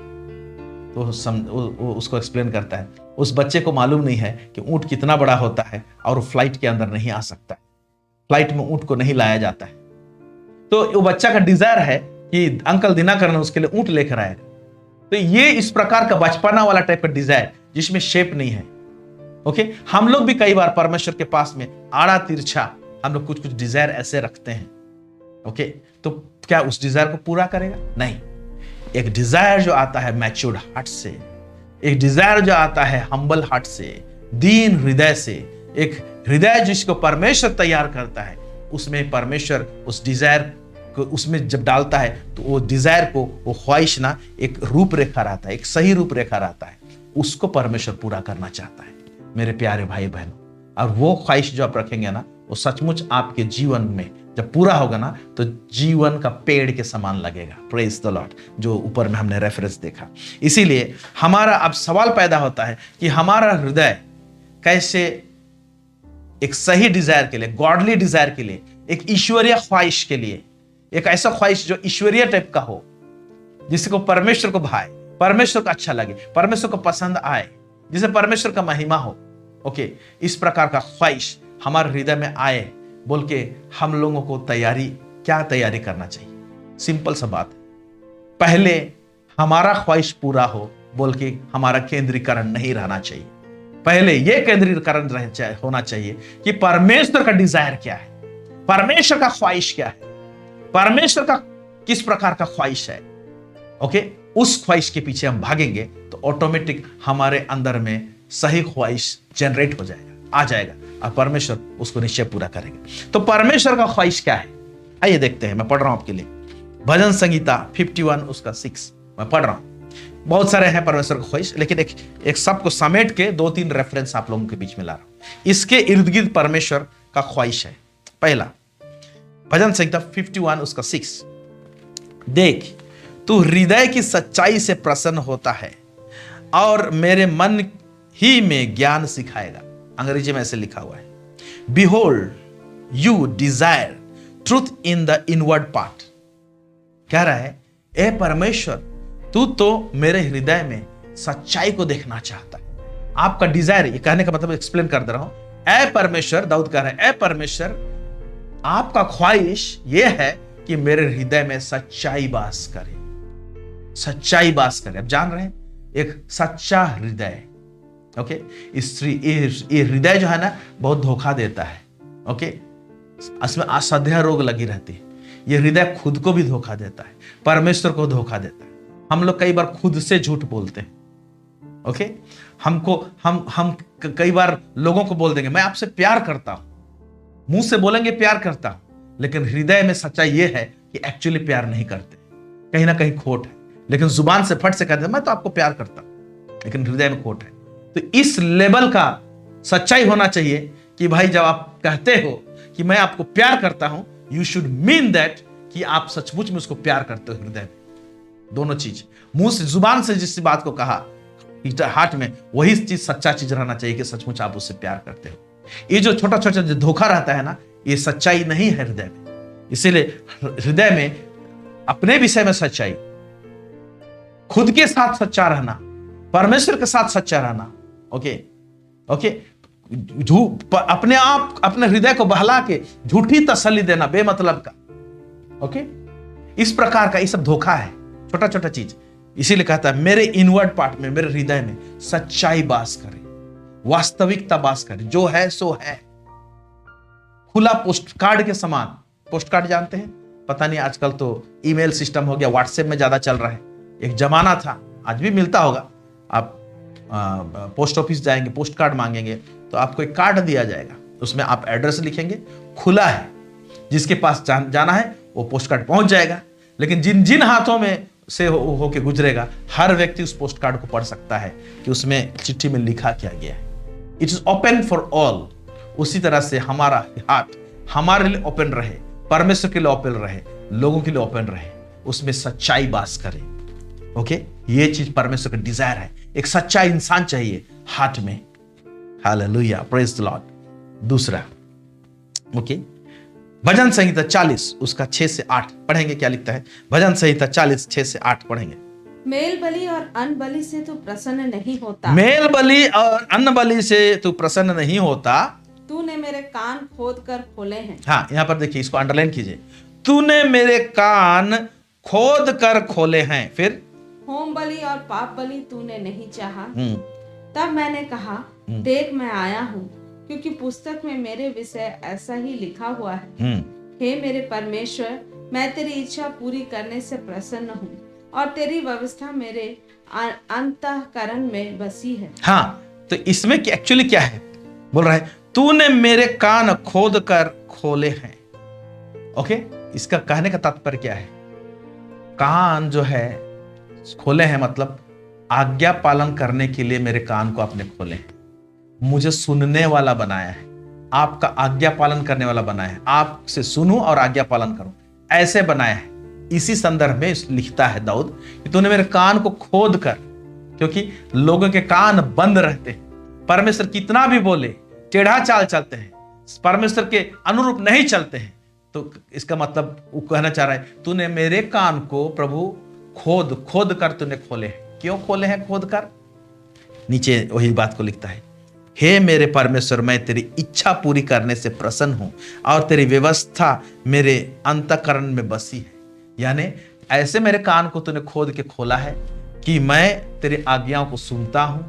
[SPEAKER 2] तो वो उसको एक्सप्लेन करता है। उस बच्चे को मालूम नहीं है कि ऊंट कितना बड़ा होता है और वो फ्लाइट के अंदर नहीं आ सकता है, फ्लाइट में ऊंट को नहीं लाया जाता है। तो वो बच्चा का डिजायर है कि अंकल दिनाकर उसके लिए ऊंट लेकर आएगा। तो ये इस प्रकार का बचपना वाला टाइप का डिजायर जिसमें शेप नहीं है। ओके, हम लोग भी कई बार परमेश्वर के पास में आड़ा तिरछा हम लोग कुछ कुछ डिजायर ऐसे रखते हैं। ओके, तो क्या उस डिजायर को पूरा करेगा? नहीं। एक डिजायर जो आता है मैच्योर्ड हार्ट से, एक डिजायर जो आता है हम्बल हार्ट से, दीन हृदय से, एक हृदय जिसको परमेश्वर तैयार करता है, उसमें परमेश्वर उस डिजायर को उसमें जब डालता है तो वो डिजायर को, वो ख्वाहिश ना एक रूपरेखा रहता है, एक सही रूपरेखा रहता है, उसको परमेश्वर पूरा करना चाहता है मेरे प्यारे भाई बहनों। और वो ख्वाहिश जो आप रखेंगे ना, वो सचमुच आपके जीवन में जब पूरा होगा ना तो जीवन का पेड़ के समान लगेगा। प्रेज द लॉर्ड, जो ऊपर में हमने रेफरेंस देखा। इसीलिए हमारा अब सवाल पैदा होता है कि हमारा हृदय कैसे एक सही डिजायर के लिए, गॉडली डिजायर के लिए, एक ईश्वरीय ख्वाहिश के लिए, एक ऐसा ख्वाहिश जो ईश्वरीय टाइप का हो, जिसको परमेश्वर को भाए, परमेश्वर को अच्छा लगे, परमेश्वर को पसंद आए, जिसे परमेश्वर का महिमा हो। ओके, इस प्रकार का ख्वाहिश हमारे हृदय में आए बोल के हम लोगों को क्या तैयारी करना चाहिए? सिंपल सा बात है, पहले हमारा ख्वाहिश पूरा हो बोल के हमारा केंद्रीकरण नहीं रहना चाहिए। पहले यह केंद्रीकरण होना चाहिए कि परमेश्वर का डिजायर क्या है, परमेश्वर का ख्वाहिश क्या है, परमेश्वर का किस प्रकार का ख्वाहिश है। ओके, उस ख्वाहिश के पीछे हम भागेंगे तो ऑटोमेटिक हमारे अंदर में सही ख्वाहिश जनरेट हो जाएगा, आ जाएगा, और परमेश्वर उसको निश्चय पूरा करेंगे। तो परमेश्वर का ख्वाहिश क्या है, आइए देखते हैं। मैं पढ़ रहा हूं आपके लिए भजन संगीता 51 उसका 6 मैं पढ़ रहा हूं। बहुत सारे हैं परमेश्वर का ख्वाहिश, लेकिन एक सबको समेट के 2-3 रेफरेंस आप लोगों के बीच में ला रहा हूं। इसके इर्द गिर्द परमेश्वर का ख्वाहिश है। पहला, भजन संगीता 51 उसका 6, देख तू हृदय की सच्चाई से प्रसन्न होता है और मेरे मन ही में ज्ञान सिखाएगा। अंग्रेजी में ऐसे लिखा हुआ है, Behold, you desire truth in the inward part। कह रहा है, ए परमेश्वर, तू तो मेरे हृदय में सच्चाई को देखना चाहता है। आपका डिजायर, ये कहने का मतलब एक्सप्लेन कर दे रहा हूं। ए परमेश्वर, दाऊद कह रहा है, ए परमेश्वर, आपका ख्वाहिश ये है कि मेरे हृदय में सच्चाई वास करे, सच्चाई वास करे। आप जान रहे हैं, एक सच्चा हृदय। ओके, ये हृदय जो है ना बहुत धोखा देता है। ओके, इसमें असह्य रोग लगी रहती है। ये हृदय खुद को भी धोखा देता है, परमेश्वर को धोखा देता है। हम लोग कई बार खुद से झूठ बोलते हैं। ओके, हम कई बार लोगों को बोल देंगे मैं आपसे प्यार करता हूं, मुंह से बोलेंगे प्यार करता हूं, लेकिन हृदय में सच्चाई ये है कि एक्चुअली प्यार नहीं करते, कहीं ना कहीं खोट है। लेकिन जुबान से फट से कहते मैं तो आपको प्यार करता हूं, लेकिन हृदय में खोट है। तो इस लेवल का सच्चाई होना चाहिए कि भाई जब आप कहते हो कि मैं आपको प्यार करता हूं, यू शुड मीन दैट कि आप सचमुच में उसको प्यार करते हो हृदय में। दोनों चीज, मुंह से जुबान से जिस बात को कहा, हार्ट में वही चीज सच्चा चीज रहना चाहिए कि सचमुच आप उससे प्यार करते हो। ये जो छोटा छोटा जो धोखा रहता है ना, ये सच्चाई नहीं है हृदय में। इसीलिए हृदय में अपने विषय में सच्चाई, खुद के साथ सच्चा रहना, परमेश्वर के साथ सच्चा रहना। ओके, अपने आप अपने हृदय को बहला के झूठी तसल्ली देना बेमतलब का। ओके, इस प्रकार का ये सब धोखा है, छोटा छोटा चीज। इसीलिए कहता है मेरे इनवर्ड पार्ट में, मेरे हृदय में सच्चाई बास करे, वास्तविकता बास करे, जो है सो है। खुला पोस्ट कार्ड के समान। पोस्ट कार्ड जानते हैं? पता नहीं, आजकल तो ईमेल सिस्टम हो गया, व्हाट्सएप में ज्यादा चल रहा है। एक जमाना था, आज भी मिलता होगा, आप पोस्ट ऑफिस जाएंगे, पोस्ट कार्ड मांगेंगे तो आपको एक कार्ड दिया जाएगा, उसमें आप एड्रेस लिखेंगे, खुला है, जिसके पास जाना है वो पोस्ट कार्ड पहुंच जाएगा। लेकिन जिन जिन हाथों में से होके गुजरेगा, हर व्यक्ति उस पोस्ट कार्ड को पढ़ सकता है कि उसमें चिट्ठी में लिखा क्या गया है। It is open for all. उसी तरह से हमारा हार्ट हमारे लिए ओपन रहे, परमेश्वर के लिए ओपन रहे, लोगों के लिए ओपन रहे, उसमें सच्चाई वास करे। ओके, ये चीज परमेश्वर का डिजायर है। एक सच्चा इंसान चाहिए हार्ट में। Hallelujah, praise the Lord. दूसरा, ओके, भजन संहिता 40 उसका 6 से 8 पढ़ेंगे। क्या लिखता है? भजन संहिता 40 6 से 8 पढ़ेंगे।
[SPEAKER 3] मेल बलि और अन्न बलि से तू प्रसन्न नहीं होता,
[SPEAKER 2] मेल बलि और अन्न बलि से तू प्रसन्न नहीं होता।
[SPEAKER 3] तूने मेरे कान खोद कर खोले हैं।
[SPEAKER 2] हाँ, यहां पर देखिए, इसको अंडरलाइन कीजिए। तूने मेरे कान खोद कर खोले हैं। फिर
[SPEAKER 3] होम बलि और पाप बलि तूने नहीं चाहा। तब मैंने कहा, देख मैं आया हूँ, क्योंकि पुस्तक में मेरे विषय ऐसा ही लिखा हुआ है। हे मेरे परमेश्वर, मैं तेरी इच्छा पूरी करने से प्रसन्न हूँ और तेरी व्यवस्था मेरे अंतःकरण में बसी है।
[SPEAKER 2] हाँ, तो इसमें एक्चुअली क्या है? बोल रहा है तूने मेरे कान खोद कर खोले हैं। ओके, इसका कहने का तात्पर्य क्या है? कान जो है खोले हैं, मतलब आज्ञा पालन करने के लिए मेरे कान को आपने खोले हैं। मुझे सुनने वाला बनाया है, आपका आज्ञा पालन करने वाला बनाया है। आपसे सुनूं और आज्ञा पालन करूं, ऐसे बनाया है। इसी संदर्भ में लिखता है दाऊद कि तूने मेरे कान को खोद कर, क्योंकि लोगों के कान बंद रहते हैं। परमेश्वर कितना भी बोले, टेढ़ा चाल चलते हैं, परमेश्वर के अनुरूप नहीं चलते हैं। तो इसका मतलब वो कहना चाह रहा है, तूने मेरे कान को प्रभु खोद खोद कर तूने खोले हैं। क्यों खोले हैं? खोद कर। नीचे वही बात को लिखता है, हे मेरे परमेश्वर, मैं तेरी इच्छा पूरी करने से प्रसन्न हूं और तेरी व्यवस्था मेरे अंतःकरण में बसी है। यानी ऐसे मेरे कान को तूने खोद के खोला है कि मैं तेरी आज्ञाओं को सुनता हूं,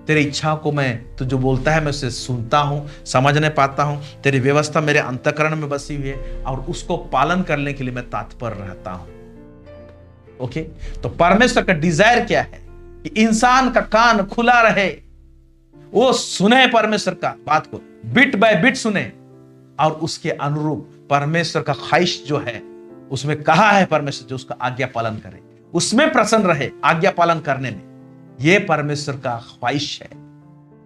[SPEAKER 2] तेरी इच्छाओं को मैं, तू जो बोलता है मैं उसे सुनता हूं, समझने पाता हूं। तेरी व्यवस्था मेरे अंतःकरण में बसी हुई है और उसको पालन करने के लिए मैं तत्पर रहता हूं। ओके, तो परमेश्वर का डिजायर क्या है? कि इंसान का कान खुला रहे, वो सुने परमेश्वर का बात को, बिट बाय बिट सुने और उसके अनुरूप परमेश्वर का ख्वाहिश जो है उसमें कहा है परमेश्वर जो उसका आज्ञा पालन करे, उसमें प्रसन्न रहे आज्ञा पालन करने में। यह परमेश्वर का ख्वाहिश है।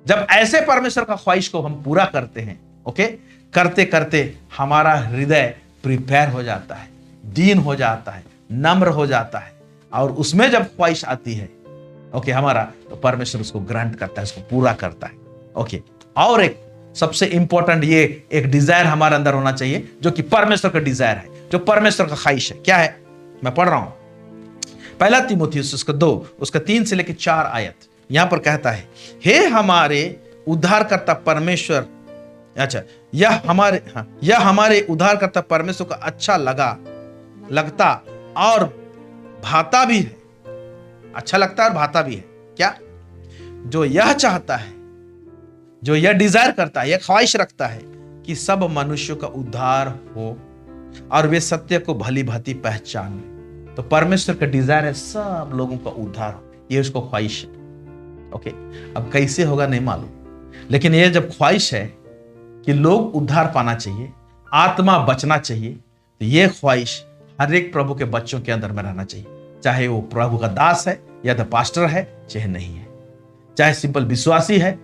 [SPEAKER 2] जब ऐसे परमेश्वर का ख्वाहिश को हम पूरा करते हैं, ओके, करते करते हमारा हृदय प्रिपेयर हो जाता है, दीन हो जाता है, नम्र हो जाता है, और उसमें जब ख्वाहिश आती है, ओके, हमारा, तो परमेश्वर उसको ग्रांट करता है, उसको पूरा करता है। ओके, और एक सबसे इंपॉर्टेंट ये एक डिजायर हमारे अंदर होना चाहिए जो कि परमेश्वर का डिजायर है, जो परमेश्वर का ख्वाहिश है। क्या है? मैं पढ़ रहा हूं, पहला तीमुथियुस उसका 2 उसका 3 से लेकर 4 आयत। यहां पर कहता है, हे हमारे उद्धारकर्ता परमेश्वर, अच्छा, यह हमारे उद्धारकर्ता परमेश्वर को अच्छा लगता और भाता भी है। अच्छा लगता है और भाता भी है। क्या? जो यह चाहता है, जो यह डिजायर करता है, यह ख्वाहिश रखता है कि सब मनुष्यों का उद्धार हो और वे सत्य को भली भांति पहचान ले। तो परमेश्वर का डिजायर है सब लोगों का उद्धार हो, ये उसको ख्वाहिश है। ओके, अब कैसे होगा नहीं मालूम, लेकिन यह जब ख्वाहिश है कि लोग उद्धार पाना चाहिए, आत्मा बचना चाहिए, तो यह ख्वाहिश हर एक प्रभु के बच्चों के अंदर में रहना चाहिए, चाहे वो प्रभु का दास है या तो पास्टर है, चाहे नहीं है, चाहे सिंपल विश्वासी है,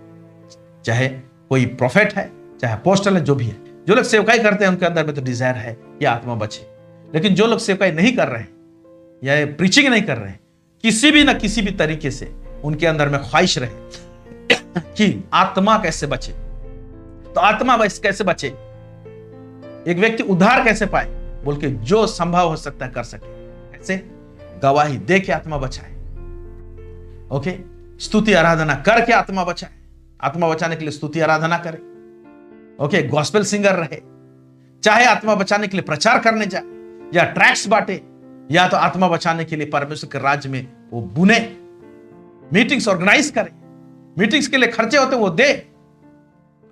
[SPEAKER 2] चाहे कोई प्रोफेट है, चाहे अपोस्टल है, जो भी है। जो लोग सेवकाई करते हैं उनके अंदर में तो डिजायर है कि आत्मा बचे, लेकिन जो लोग सेवकाई नहीं कर रहे हैं या प्रीचिंग नहीं कर रहे हैं, किसी भी ना किसी भी तरीके से उनके अंदर में ख्वाहिश रहे कि आत्मा कैसे बचे। तो आत्मा कैसे बचे, एक व्यक्ति उद्धार कैसे पाए, बोल के जो संभव हो सकता है कर सके। कैसे? गवाही दे के आत्मा बचाए, ओके, स्तुति आराधना करके आत्मा बचाए, आत्मा बचाने के लिए स्तुति आराधना करे, ओके, गॉस्पेल सिंगर रहे, चाहे आत्मा बचाने के लिए प्रचार करने जाए या ट्रैक्ट्स बांटे, या तो आत्मा बचाने के लिए परमेश्वर के राज्य में वो बुने, मीटिंग्स ऑर्गेनाइज करे, मीटिंग्स के लिए खर्चे होते वो दे,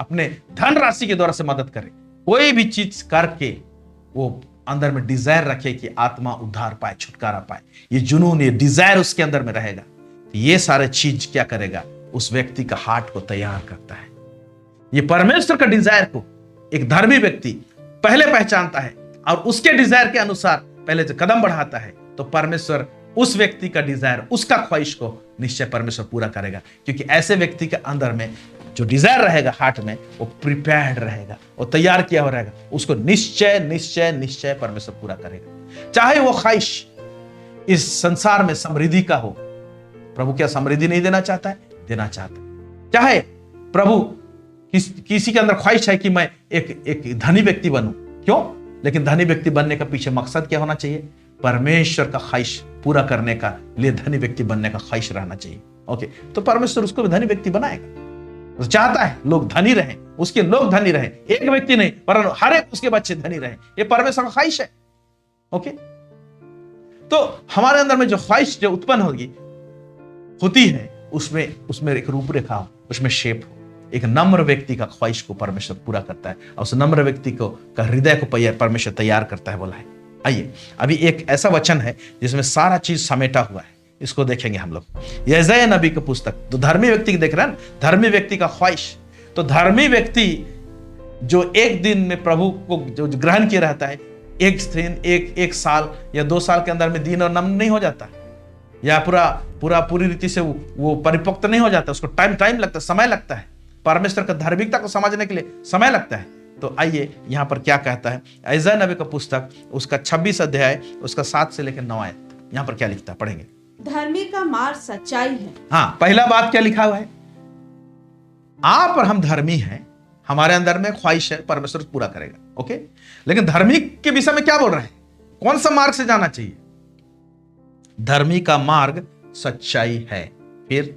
[SPEAKER 2] अपने धन राशि के द्वारा से मदद करे, कोई भी चीज करके वो अंदर में डिजायर रखे कि आत्मा उद्धार पाए, छुटकारा पाए। ये जुनून, ये डिजायर उसके अंदर में रहेगा, तो ये सारे चीज क्या करेगा, उस व्यक्ति का हार्ट को तैयार करता है। ये परमेश्वर का डिजायर को एक धर्मी व्यक्ति पहले पहचानता है और उसके डिजायर के अनुसार पहले जो कदम बढ़ाता है, तो परमेश्वर उस व्यक्ति का डिजायर, उसका ख्वाहिश को निश्चय परमेश्वर पूरा करेगा, क्योंकि ऐसे व्यक्ति के अंदर में जो डिजायर रहेगा हार्ट में, वो प्रिपेयर्ड रहेगा, वो तैयार किया हुआ रहेगा, उसको निश्चय निश्चय निश्चय परमेश्वर पूरा करेगा। चाहे वो ख्वाहिश इस संसार में समृद्धि का हो, प्रभु क्या समृद्धि नहीं देना चाहता है? देना चाहता है। चाहे प्रभु किसी के अंदर ख्वाहिश है कि मैं एक धनी व्यक्ति बनूं, क्यों? लेकिन धनी व्यक्ति बनने का पीछे मकसद क्या होना चाहिए? परमेश्वर का ख्वाहिश पूरा करने का लिए धनी व्यक्ति बनने का ख्वाहिश रहना चाहिए। ओके, तो परमेश्वर उसको भी धनी व्यक्ति बनाएगा। वो चाहता है लोग धनी रहें, उसके लोग धनी रहें, एक व्यक्ति नहीं पर हर एक उसके बच्चे धनी रहें, ये परमेश्वर का ख्वाहिश है। ओके, तो हमारे अंदर में जो ख्वाहिश जो उत्पन्न होती है, उसमें एक रूपरेखा हो, उसमें शेप हो। एक नम्र व्यक्ति का ख्वाहिश को परमेश्वर पूरा करता है और उस नम्र व्यक्ति को का हृदय को परमेश्वर तैयार करता है, बोला है। आइए, अभी एक ऐसा वचन है जिसमें सारा चीज समेटा हुआ है, इसको देखेंगे हम लोग। यशायाह नबी की पुस्तक, तो धर्मी व्यक्ति की देख रहे हैं, धर्मी व्यक्ति का ख्वाहिश। तो धर्मी व्यक्ति जो एक दिन में प्रभु को जो ग्रहण किया रहता है, एक साल या 2 साल के अंदर में दीन और नम्र नहीं हो जाता, या पूरी रीति से वो परिपक्व नहीं हो जाता, उसको टाइम लगता है, समय लगता है। परमेश्वर का धार्मिकता को समझने के लिए समय लगता है। तो आइए यहां पर क्या कहता है यशायाह नबी का पुस्तक, उसका 26 अध्याय, उसका 7 से लेकर 9 आयत, यहां पर क्या लिखता है, पढ़ेंगे।
[SPEAKER 3] धर्मी का मार्ग सच्चाई है।
[SPEAKER 2] हाँ, पहला बात क्या लिखा हुआ है? आप और हम धर्मी हैं, हमारे अंदर में ख्वाहिश है, परमेश्वर पूरा करेगा। ओके, लेकिन धर्मी के विषय में क्या बोल रहे हैं? कौन सा मार्ग से जाना चाहिए? धर्मी का मार्ग सच्चाई है। फिर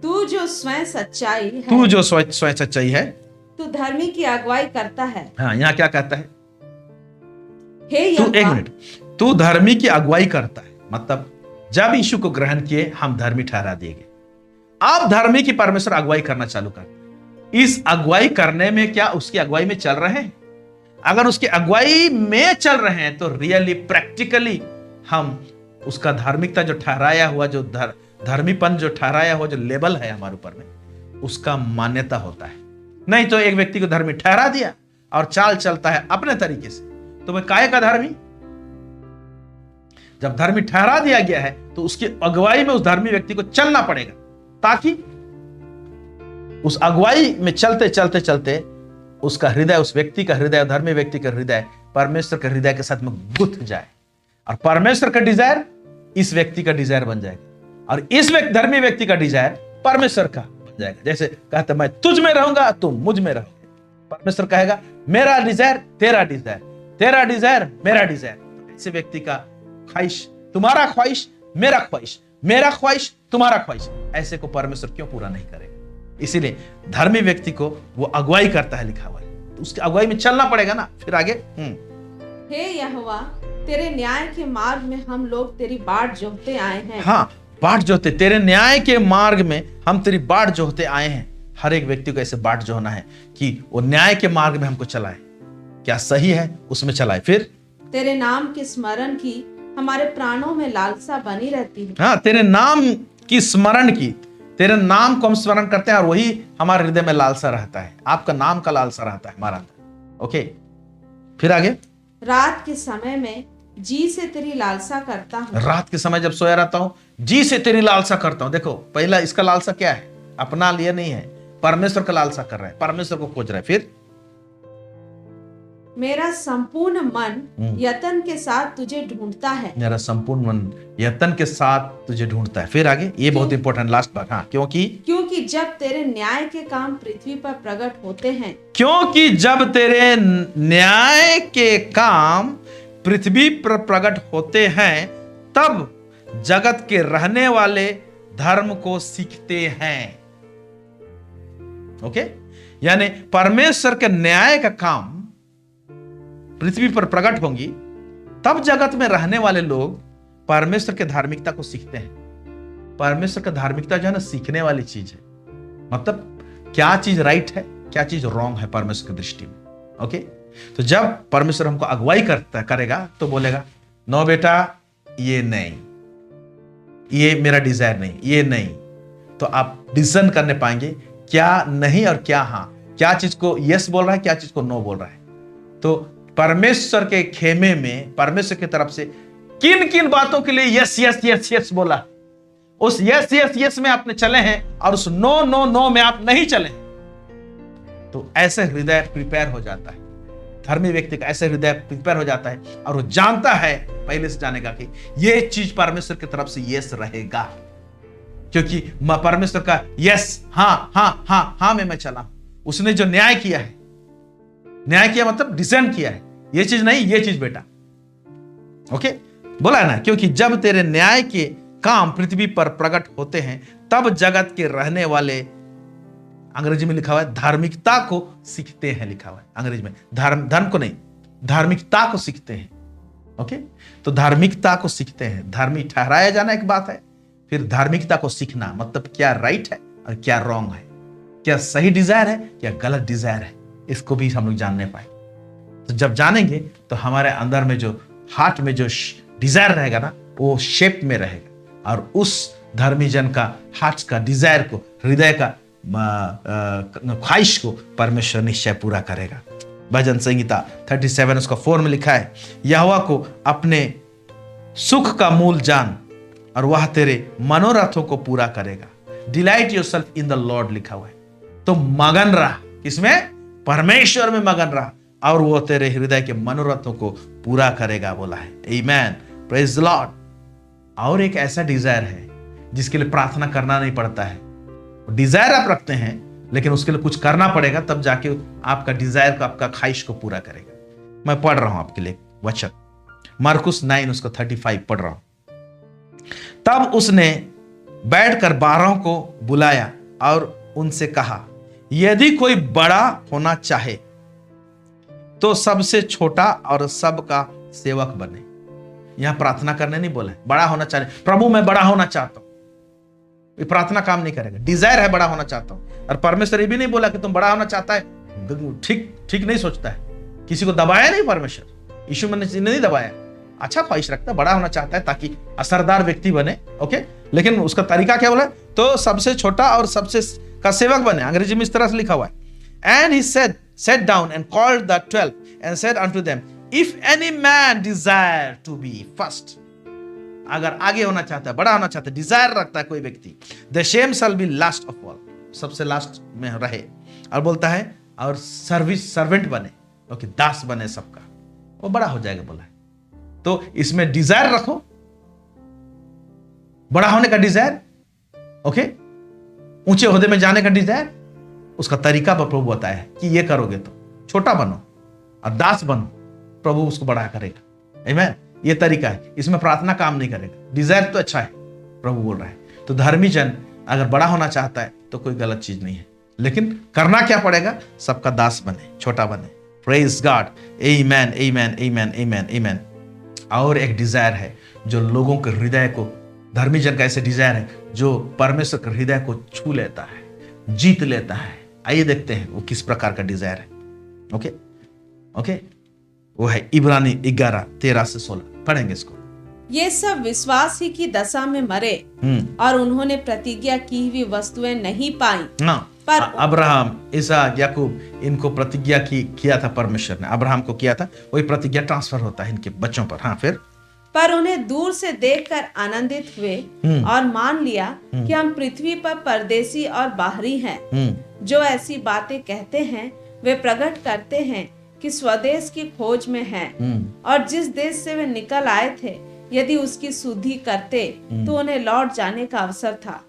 [SPEAKER 3] तू जो स्वयं सच्चाई है,
[SPEAKER 2] तू जो स्वयं सच्चाई है,
[SPEAKER 3] तू धर्मी की अगुवाई करता है।
[SPEAKER 2] हाँ, यहाँ क्या कहता है?
[SPEAKER 3] हे
[SPEAKER 2] तू,
[SPEAKER 3] यहोवा,
[SPEAKER 2] एक मिनट, तू धर्मी की अगुवाई करता है, मतलब जब यीशु को ग्रहण किए हम धर्मी ठहरा दिए गए। आप धर्मी की परमेश्वर अगुवाई करना चालू करते। इस अगुवाई करने में क्या उसकी अगुवाई में चल रहे हैं? अगर उसकी अगुवाई में चल रहे हैं तो रियली प्रैक्टिकली हम उसका धार्मिकता जो ठहराया हुआ, जो धर्मीपन जो ठहराया हुआ जो लेबल है हमारे ऊपर में, उसका मान्यता होता है। नहीं तो एक व्यक्ति को धर्मी ठहरा दिया और चाल चलता है अपने तरीके से, तो वह काहे का धर्मी? जब धर्मी ठहरा दिया गया है तो उसकी अगुवाई में उस धर्मी व्यक्ति को चलना पड़ेगा, ताकि उस अगुवाई में चलते चलते चलते उसका हृदय, उस व्यक्ति का हृदय, धर्मी व्यक्ति का हृदय परमेश्वर के हृदय के साथ में गुथ जाए, और परमेश्वर का डिजायर इस व्यक्ति का डिजायर बन जाएगा, और इस धर्मी व्यक्ति का डिजायर परमेश्वर का बन जाएगा। जैसे कहता मैं तुझ में रहूंगा, तुम मुझ में रहोगे। परमेश्वर कहेगा मेरा डिजायर तेरा डिजायर, तेरा डिजायर मेरा डिजायर। ऐसे व्यक्ति का ख्वाहिश, तुम्हारा ख्वाहिश मेरा ख्वाहिश, मेरा ख्वाहिश तुम्हारा ख्वाहिश, ऐसे को परमेश्वर क्यों पूरा नहीं करेगा? इसीलिए धर्मी व्यक्ति को वो अगुवाई करता है, लिखा हुआ है, तो उसकी अगुवाई में चलना पड़ेगा ना। फिर आगे,
[SPEAKER 3] हे यहोवा, तेरे न्याय के मार्ग में हम लोग तेरी बाट जोहते आए हैं।
[SPEAKER 2] हाँ, बाट जोहते, तेरे न्याय के मार्ग में हम तेरी बाट जोहते आए हैं। हर एक व्यक्ति को ऐसे बाट जोहना है कि वो न्याय के मार्ग में हमको चलाए, क्या सही है उसमें चलाए। फिर
[SPEAKER 3] तेरे नाम के स्मरण की हमारे प्राणों में लालसा बनी रहती है।
[SPEAKER 2] हाँ, तेरे नाम की स्मरण की, तेरे नाम को हम स्मरण करते हैं और वही हमारे हृदय में लालसा रहता है। आपका नाम का लालसा रहता है हमारा अंदर। ओके, फिर आगे,
[SPEAKER 3] रात के समय में जी से तेरी लालसा करता हूँ।
[SPEAKER 2] रात के समय जब सोया रहता हूँ जी से तेरी लालसा करता हूँ। देखो, पहला इसका लालसा क्या है? अपना लिए नहीं है, परमेश्वर का लालसा कर रहा है, परमेश्वर को खोज रहा है। फिर
[SPEAKER 3] मेरा संपूर्ण मन यतन के साथ तुझे ढूंढता है।
[SPEAKER 2] मेरा संपूर्ण मन यतन के साथ तुझे ढूंढता है। फिर आगे, ये बहुत इंपॉर्टेंट लास्ट बात। हाँ, क्योंकि
[SPEAKER 3] जब तेरे न्याय के काम पृथ्वी पर प्रकट होते हैं,
[SPEAKER 2] क्योंकि जब तेरे न्याय के काम पृथ्वी पर प्रकट होते हैं, तब जगत के रहने वाले धर्म को सीखते हैं। ओके, यानी परमेश्वर के न्याय का काम पृथ्वी पर प्रकट होंगी, तब जगत में रहने वाले लोग परमेश्वर के धार्मिकता को सीखते हैं। परमेश्वर का धार्मिकता जो है ना, सीखने वाली चीज है। मतलब क्या चीज राइट है, क्या चीज रॉन्ग है परमेश्वर की दृष्टि में। ओके, तो जब परमेश्वर हमको अगुवाई करेगा तो बोलेगा नो बेटा, ये नहीं, ये मेरा डिजायर नहीं, ये नहीं। तो आप डिसीजन करने पाएंगे क्या नहीं और क्या हाँ, क्या चीज को यस बोल रहा है, क्या चीज को नो बोल रहा है। तो परमेश्वर के खेमे में परमेश्वर की तरफ से किन किन बातों के लिए यस यस यस यस बोला, उस यस यस यस में आपने चले हैं, और उस नो नो नो में आप नहीं चले, तो ऐसे हृदय प्रिपेयर हो जाता है, धर्मी व्यक्ति का ऐसे हृदय प्रिपेयर हो जाता है और वो जानता है, पहले से जानेगा कि ये चीज परमेश्वर की तरफ से यस रहेगा, क्योंकि परमेश्वर का यस, हाँ हाँ हाँ हाँ में मैं चला। उसने जो न्याय किया है, न्याय किया मतलब डिजाइन किया है, ये चीज नहीं, ये चीज बेटा, ओके, बोला ना, क्योंकि जब तेरे न्याय के काम पृथ्वी पर प्रकट होते हैं तब जगत के रहने वाले, अंग्रेजी में लिखा हुआ है धार्मिकता को सीखते हैं, लिखा हुआ है अंग्रेजी में, धर्म को नहीं, धार्मिकता को सीखते हैं। ओके, तो धार्मिकता को सीखते हैं, धार्मिक ठहराया जाना एक बात है, फिर धार्मिकता को सीखना मतलब क्या राइट है और क्या रॉन्ग है, क्या सही डिजायर है क्या गलत डिजायर है, इसको भी हम लोग जानने पाए। तो जब जानेंगे तो हमारे अंदर में जो हार्ट में जो डिजायर रहेगा ना, वो शेप में रहेगा, और उस धर्मी जन का हार्ट का डिजायर को, हृदय का ख्वाहिश को परमेश्वर निश्चय पूरा करेगा। भजन संहिता 37 उसका 4 में लिखा है, यहोवा को अपने सुख का मूल जान और वह तेरे मनोरथों को पूरा करेगा। Delight yourself in the Lord लिखा हुआ है। तो मगन रहा, किसमें? परमेश्वर में मगन रहा, और वो तेरे हृदय के मनोरथों को पूरा करेगा, बोला है। आमेन, प्रेज द लॉर्ड। और एक ऐसा डिजायर है जिसके लिए प्रार्थना करना नहीं पड़ता है। डिजायर आप रखते हैं लेकिन उसके लिए कुछ करना पड़ेगा, तब जाके आपका डिजायर को, आपका ख्वाहिश को पूरा करेगा। मैं पढ़ रहा हूं आपके लिए वचन, मार्कुस 9 उसका 35 पढ़ रहा हूं। तब उसने बैठकर 12 को बुलाया और उनसे कहा, यदि कोई बड़ा होना चाहे तो सबसे छोटा और सबका सेवक बने। यहां प्रार्थना करने नहीं बोला है, बड़ा होना चाहे, प्रभु मैं बड़ा होना चाहता हूं, ये प्रार्थना काम नहीं करेगा। डिजायर है बड़ा होना चाहता हूं, और परमेश्वर ये भी नहीं बोला कि तुम बड़ा होना चाहता है, ठीक नहीं सोचता है, किसी को दबाया नहीं परमेश्वर, यीशु मसीह ने नहीं दबाया, अच्छा ख्वाहिश रखता है, बड़ा होना चाहता है ताकि असरदार व्यक्ति बने। ओके, लेकिन उसका तरीका क्या बोला? तो सबसे छोटा और सबसे का सेवक बने। अंग्रेजी में इस तरह से लिखा हुआ है, and he sat down and called the 12 and said unto them, if any man desire to be first, अगर आगे होना चाहता है, बड़ा होना चाहता है, डिजायर रखता है कोई व्यक्ति, the same shall be last of all, सबसे लास्ट में रहे। और बोलता है और सर्वेंट बने, ओके, दास बने सबका, वो बड़ा हो जाएगा, बोला है। तो इसमें डिजायर रखो, बड़ा होने का डिजायर, ओके, ऊंचे ओहदे में जाने का डिजायर, उसका तरीका पर प्रभु बताया है कि ये करोगे तो छोटा बनो और दास बनो, प्रभु उसको बड़ा करेगा। आमीन, ये तरीका है, इसमें प्रार्थना काम नहीं करेगा। डिजायर तो अच्छा है, प्रभु बोल रहा है। तो धर्मी जन अगर बड़ा होना चाहता है तो कोई गलत चीज नहीं है, लेकिन करना क्या पड़ेगा? सबका दास बने, छोटा बने। प्रेज गॉड, आमीन आमीन आमीन आमीन आमीन। और एक डिजायर है जो लोगों के हृदय को, धर्मी जन का ऐसे डिजायर है जो परमेश्वर के हृदय को छू लेता है, जीत लेता है। आइए देखते हैं वो किस प्रकार का डिजायर है। ओके ओके, वो है इब्रानी 11:13-16, पढ़ेंगे इसको।
[SPEAKER 3] ये सब विश्वास ही की दशा में मरे और उन्होंने प्रतिज्ञा की हुई वस्तुएं नहीं पाई। पर
[SPEAKER 2] अब्राहम, इसहाक, याकूब, इनको प्रतिज्ञा किया था परमेश्वर ने, अब्राहम को किया था, वही प्रतिज्ञा ट्रांसफर होता है इनके बच्चों पर। हाँ, फिर
[SPEAKER 3] पर उन्हें दूर से देखकर आनंदित हुए और मान लिया कि हम पृथ्वी पर परदेसी और बाहरी हैं। जो ऐसी बातें कहते हैं वे प्रकट करते हैं कि स्वदेश की खोज में हैं, और जिस देश से वे निकल आए थे यदि उसकी शुद्धि करते तो उन्हें लौट जाने का अवसर था।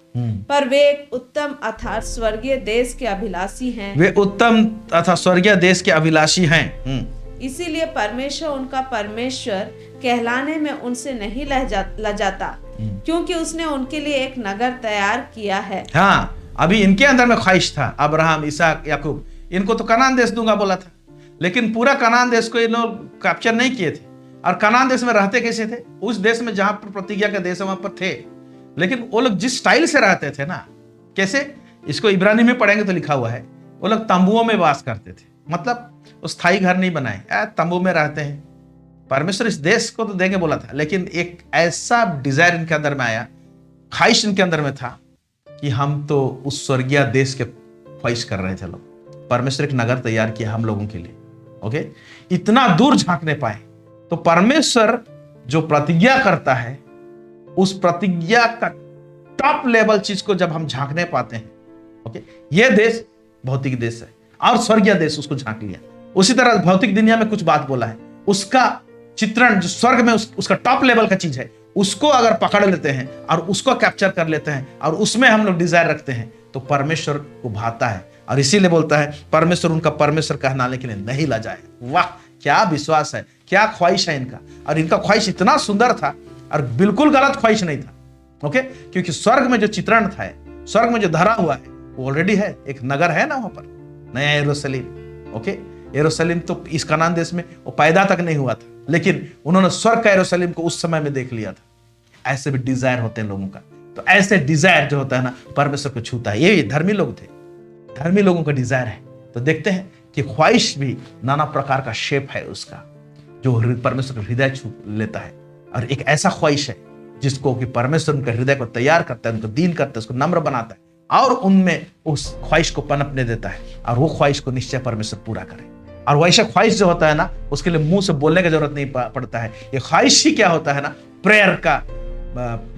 [SPEAKER 3] पर वे एक उत्तम अर्थात स्वर्गीय देश के अभिलाषी हैं।
[SPEAKER 2] वे उत्तम अर्थात स्वर्गीय देश के अभिलाषी हैं।
[SPEAKER 3] इसीलिए परमेश्वर उनका परमेश्वर कहलाने में उनसे नहीं लजाता, क्योंकि उसने उनके लिए एक नगर तैयार किया है।
[SPEAKER 2] हाँ, अभी इनके अंदर में ख्वाहिश था, अब्राहम, इसहाक, याकूब, इनको तो कनान देश दूंगा बोला था, लेकिन पूरा कनान देश को ये लोग कैप्चर नहीं किए थे। और कनान देश में रहते कैसे थे? उस देश में जहां पर प्रतिज्ञा का देश है वहां पर थे, लेकिन वो लोग जिस स्टाइल से रहते थे ना, कैसे, इसको इब्रानी में पढ़ेंगे तो लिखा हुआ है, वो लोग तंबुओं में वास करते थे, मतलब स्थायी घर नहीं बनाए, तंबू में रहते हैं। परमेश्वर इस देश को तो देंगे बोला था, लेकिन एक ऐसा डिजायर इनके अंदर में आया, ख्वाहिश इनके अंदर में था कि हम तो उस स्वर्गीय देश के ख्वाहिश कर रहे थे लोग। परमेश्वर एक नगर तैयार किया हम लोगों के लिए। ओके, इतना दूर झांकने पाए। तो परमेश्वर जो प्रतिज्ञा करता है, उस प्रतिज्ञा का टॉप लेवल चीज को जब हम झांकने पाते हैं, ओके, ये देश भौतिक देश है, और स्वर्गीय देश उसको झांक लिया। उसी तरह भौतिक दुनिया में कुछ बात बोला है, उसका चित्रण जो स्वर्ग में उसका टॉप लेवल का चीज है, उसको अगर पकड़ लेते हैं और उसको कैप्चर कर लेते हैं और उसमें हम लोग डिजायर रखते हैं तो परमेश्वर को भाता है। और इसीलिए बोलता है परमेश्वर उनका परमेश्वर कहलाने के लिए नहीं लजाए। वाह, क्या विश्वास है, क्या ख्वाहिश है इनका। और इनका ख्वाहिश इतना सुंदर था और बिल्कुल गलत ख्वाहिश नहीं था। ओके, क्योंकि स्वर्ग में जो चित्रण था, स्वर्ग में जो धरा हुआ है वो ऑलरेडी है, एक नगर है ना वहां पर, नया यरूशलेम। ओके, यरूशलेम तो इस कनान देश में वो पैदा तक नहीं हुआ था, लेकिन उन्होंने स्वर्ग का यरूशलेम को उस समय में देख लिया था। ऐसे भी डिजायर होते हैं लोगों का। तो ऐसे डिजायर जो होता है ना, परमेश्वर को छूता है। ये धर्मी लोग थे, धर्मी लोगों का डिजायर है। तो देखते हैं कि ख्वाहिश भी नाना प्रकार का शेप है उसका, जो परमेश्वर का हृदय छू लेता है। और एक ऐसा ख्वाहिश है जिसको कि परमेश्वर उनके हृदय को तैयार करता है, उनको दीन करता है, उसको नम्र बनाता है और उनमें उस ख्वाहिश को पनपने देता है। और वो ख्वाहिश को निश्चय परमेश्वर पूरा करे। और वैसा ख्वाहिश जो होता है ना, उसके लिए मुंह से बोलने की जरूरत नहीं पड़ता है। ये ख्वाहिश ही क्या होता है ना, प्रेयर का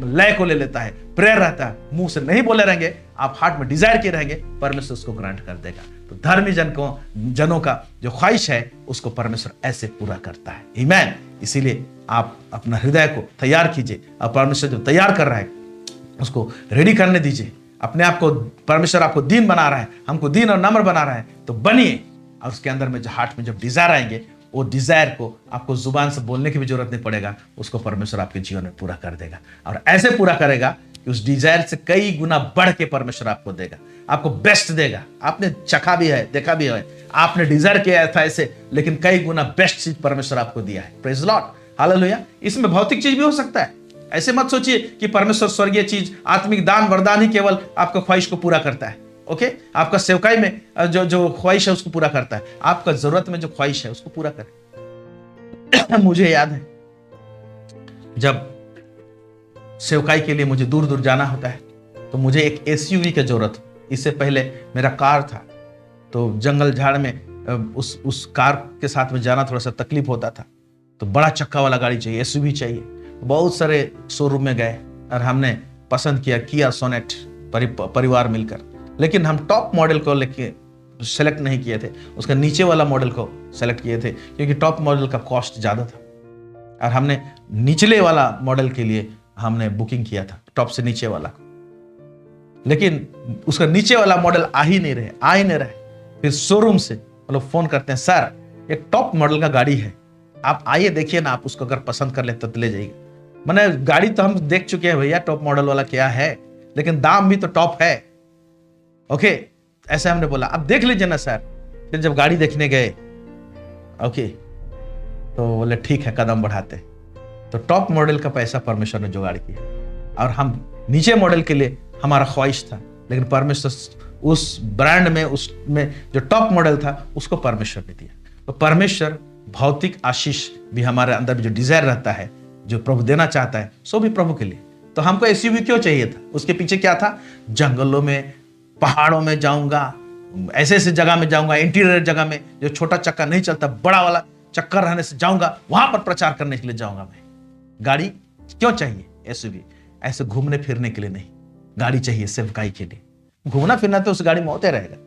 [SPEAKER 2] लय को ले लेता है। प्रेयर रहता है, मुंह से नहीं बोले रहेंगे, आप हार्ट में डिजायर किए रहेंगे, परमेश्वर उसको ग्रांट कर देगा। तो धर्मी जनों का जो ख्वाहिश है उसको परमेश्वर ऐसे पूरा करता है। आमीन। इसीलिए आप अपना हृदय को तैयार कीजिए और परमेश्वर जो तैयार कर रहा है उसको रेडी करने दीजिए। अपने आप को परमेश्वर आपको दीन बना रहा है, हमको दीन और नम्र बना रहा है, तो बनिए। और उसके अंदर में जो हार्ट में जब डिजायर आएंगे, वो डिजायर को आपको जुबान से बोलने की भी जरूरत नहीं पड़ेगा, उसको परमेश्वर आपके जीवन में पूरा कर देगा। और ऐसे पूरा करेगा कि उस डिजायर से कई गुना बढ़ के परमेश्वर आपको देगा, आपको बेस्ट देगा। आपने चखा भी है, देखा भी है, आपने डिजायर किया था ऐसे, लेकिन कई गुना बेस्ट चीज परमेश्वर आपको दिया है। Praise Lord, hallelujah. इसमें भौतिक चीज भी हो सकता है। ऐसे मत सोचिए कि परमेश्वर स्वर्गीय चीज, आत्मिक दान वरदान ही केवल आपका ख्वाहिश को पूरा करता है। ओके, आपका सेवकाई में जो ख्वाहिश है उसको पूरा करता है। आपका जरूरत में जो ख्वाहिश है उसको पूरा करे। मुझे याद है जब सेवकाई के लिए मुझे दूर दूर जाना होता है तो मुझे एक एसयूवी की जरूरत। इससे पहले मेरा कार था, तो जंगल झाड़ में उस कार के साथ में जाना थोड़ा सा तकलीफ होता था। तो बड़ा चक्का वाला गाड़ी चाहिए, एसयूवी चाहिए। बहुत सारे शोरूम में गए और हमने पसंद किया किया सोनेट परिवार मिलकर, लेकिन हम टॉप मॉडल को लेके सेलेक्ट नहीं किए थे, उसका नीचे वाला मॉडल को सेलेक्ट किए थे, क्योंकि टॉप मॉडल का कॉस्ट ज़्यादा था। और हमने निचले वाला मॉडल के लिए हमने बुकिंग किया था, टॉप से नीचे वाला, लेकिन उसका नीचे वाला मॉडल आ ही नहीं रहे। फिर शोरूम से मतलब फोन करते हैं, सर एक टॉप मॉडल का गाड़ी है, आप आइए देखिए ना, आप उसको अगर पसंद कर ले तो ले जाइए। मैंने गाड़ी तो हम देख चुके हैं भैया, टॉप मॉडल वाला क्या है, लेकिन दाम भी तो टॉप है। ओके, ऐसे हमने बोला, अब देख लीजिए ना सर। फिर जब गाड़ी देखने गए, ओके, तो बोले ठीक है, कदम बढ़ाते। तो टॉप मॉडल का पैसा परमेश्वर ने जुगाड़ किया और हम नीचे मॉडल के लिए हमारा ख्वाहिश था, लेकिन परमेश्वर उस ब्रांड में, उसमें जो टॉप मॉडल था उसको परमेश्वर ने दिया। तो परमेश्वर भौतिक आशीष भी हमारे अंदर जो डिजायर रहता है, जो प्रभु देना चाहता है, सो भी प्रभु के लिए। तो हमको एसयूवी क्यों चाहिए था? उसके पीछे क्या था? जंगलों में, पहाड़ों में जाऊंगा, ऐसे ऐसे जगह में जाऊंगा, इंटीरियर जगह में जो छोटा चक्का नहीं चलता, बड़ा वाला चक्कर रहने से जाऊंगा, वहां पर प्रचार करने के लिए जाऊंगा। मैं गाड़ी क्यों चाहिए? एसयूवी ऐसे घूमने फिरने के लिए नहीं, गाड़ी चाहिए सेवकाई के लिए। घूमना फिरना तो उस गाड़ी में होते रहेगा,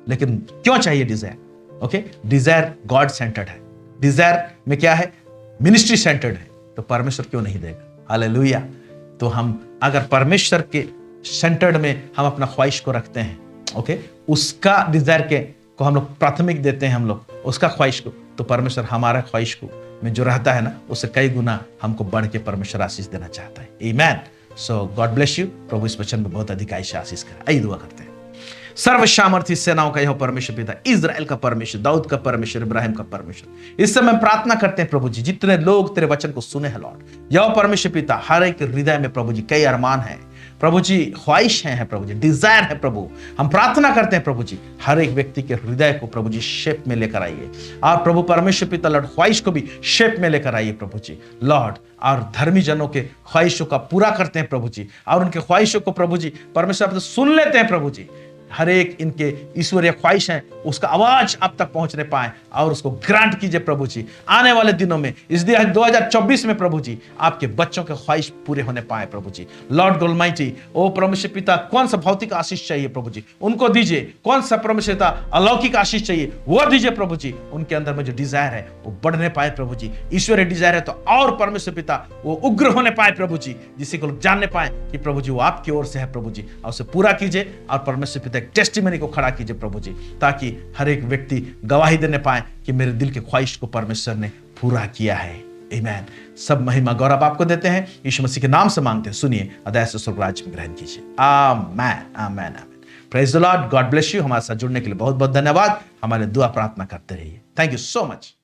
[SPEAKER 2] लेकिन क्यों चाहिए desire? Okay, desire god centred है। डिजायर में क्या है? मिनिस्ट्री सेंटर्ड है। तो परमेश्वर क्यों नहीं देगा? हालेलुया। तो हम अगर परमेश्वर के सेंटर्ड में हम अपना ख्वाहिश को रखते हैं, ओके, उसका डिजायर के को हम लोग प्राथमिक देते हैं, हम लोग उसका ख्वाहिश को, तो परमेश्वर हमारा ख्वाहिश को में जो रहता है ना, उससे कई गुना हमको बढ़ के परमेश्वर आशीष देना चाहता है। आमेन। सो गॉड ब्लेस यू। प्रभु इस वचन में बहुत अधिक आशीष करे। आइए दुआ करते हैं। सर्वसामर्थी सेनाओं का यह परमेश्वर पिता, इज़राइल का परमेश्वर, दाऊद का परमेश्वर, इब्राहिम का परमेश्वर, इस समय प्रार्थना करते हैं प्रभु जी, जितने लोग तेरे वचन को सुने हैं लॉर्ड, यह परमेश्वर पिता, हर एक हृदय में प्रभु जी कई अरमान है प्रभु जी, ख्वाहिश है प्रभु जी, डिजायर है प्रभु। हम प्रार्थना करते हैं प्रभु जी, हर एक व्यक्ति के हृदय को प्रभु जी शेप में लेकर आइए, और प्रभु परमेश्वर पिता लॉर्ड ख्वाहिश को भी शेप में लेकर आइए प्रभु जी लॉर्ड, और धर्मी जनों के ख्वाहिशों का पूरा करते हैं प्रभु जी, और उनके ख्वाहिशों को प्रभु जी परमेश्वर सुन लेते हैं प्रभु जी। हर एक इनके ईश्वरीय ख्वाहिश है उसका आवाज आप तक पहुंचने पाए और उसको ग्रांट कीजिए प्रभु जी। आने वाले दिनों में इस 2024 में प्रभु जी आपके बच्चों के ख्वाहिश पूरे होने पाए प्रभु जी। लॉर्ड गॉड ऑलमाइटी, ओ परमेश्वर पिता, कौन सा भौतिक आशीष चाहिए प्रभु जी उनको दीजिए, कौन सा परमेश्वर पिता अलौकिक आशीष चाहिए वो दीजिए प्रभु जी। उनके अंदर में जो डिजायर है वो बढ़ने पाए प्रभु जी। ईश्वरीय डिजायर है तो और परमेश्वर पिता वो उग्र होने पाए प्रभु जी, जिससे को लोग जानने पाए कि प्रभु जी वो आपकी ओर से है प्रभु जी, और उसे पूरा कीजिए और परमेश्वर पिता एक टेस्टिमनी को खड़ा कीजिए प्रभु जी, ताकि हर एक व्यक्ति गवाही देने पाए कि मेरे दिल के ख्वाहिश को परमेश्वर ने पूरा किया है। आमीन। सब महिमा गौरव आपको देते हैं, यीशु मसीह के नाम से मांगते हैं, सुनिए अदय से स्वर्ग राज्य में ग्रहण कीजिए। आमीन आमीन आमीन। Praise the Lord, God bless you. हमारे साथ जुड़ने के लिए बहुत बहुत धन्यवाद। हमारे दुआ प्रार्थना करते रहिए। Thank you so much.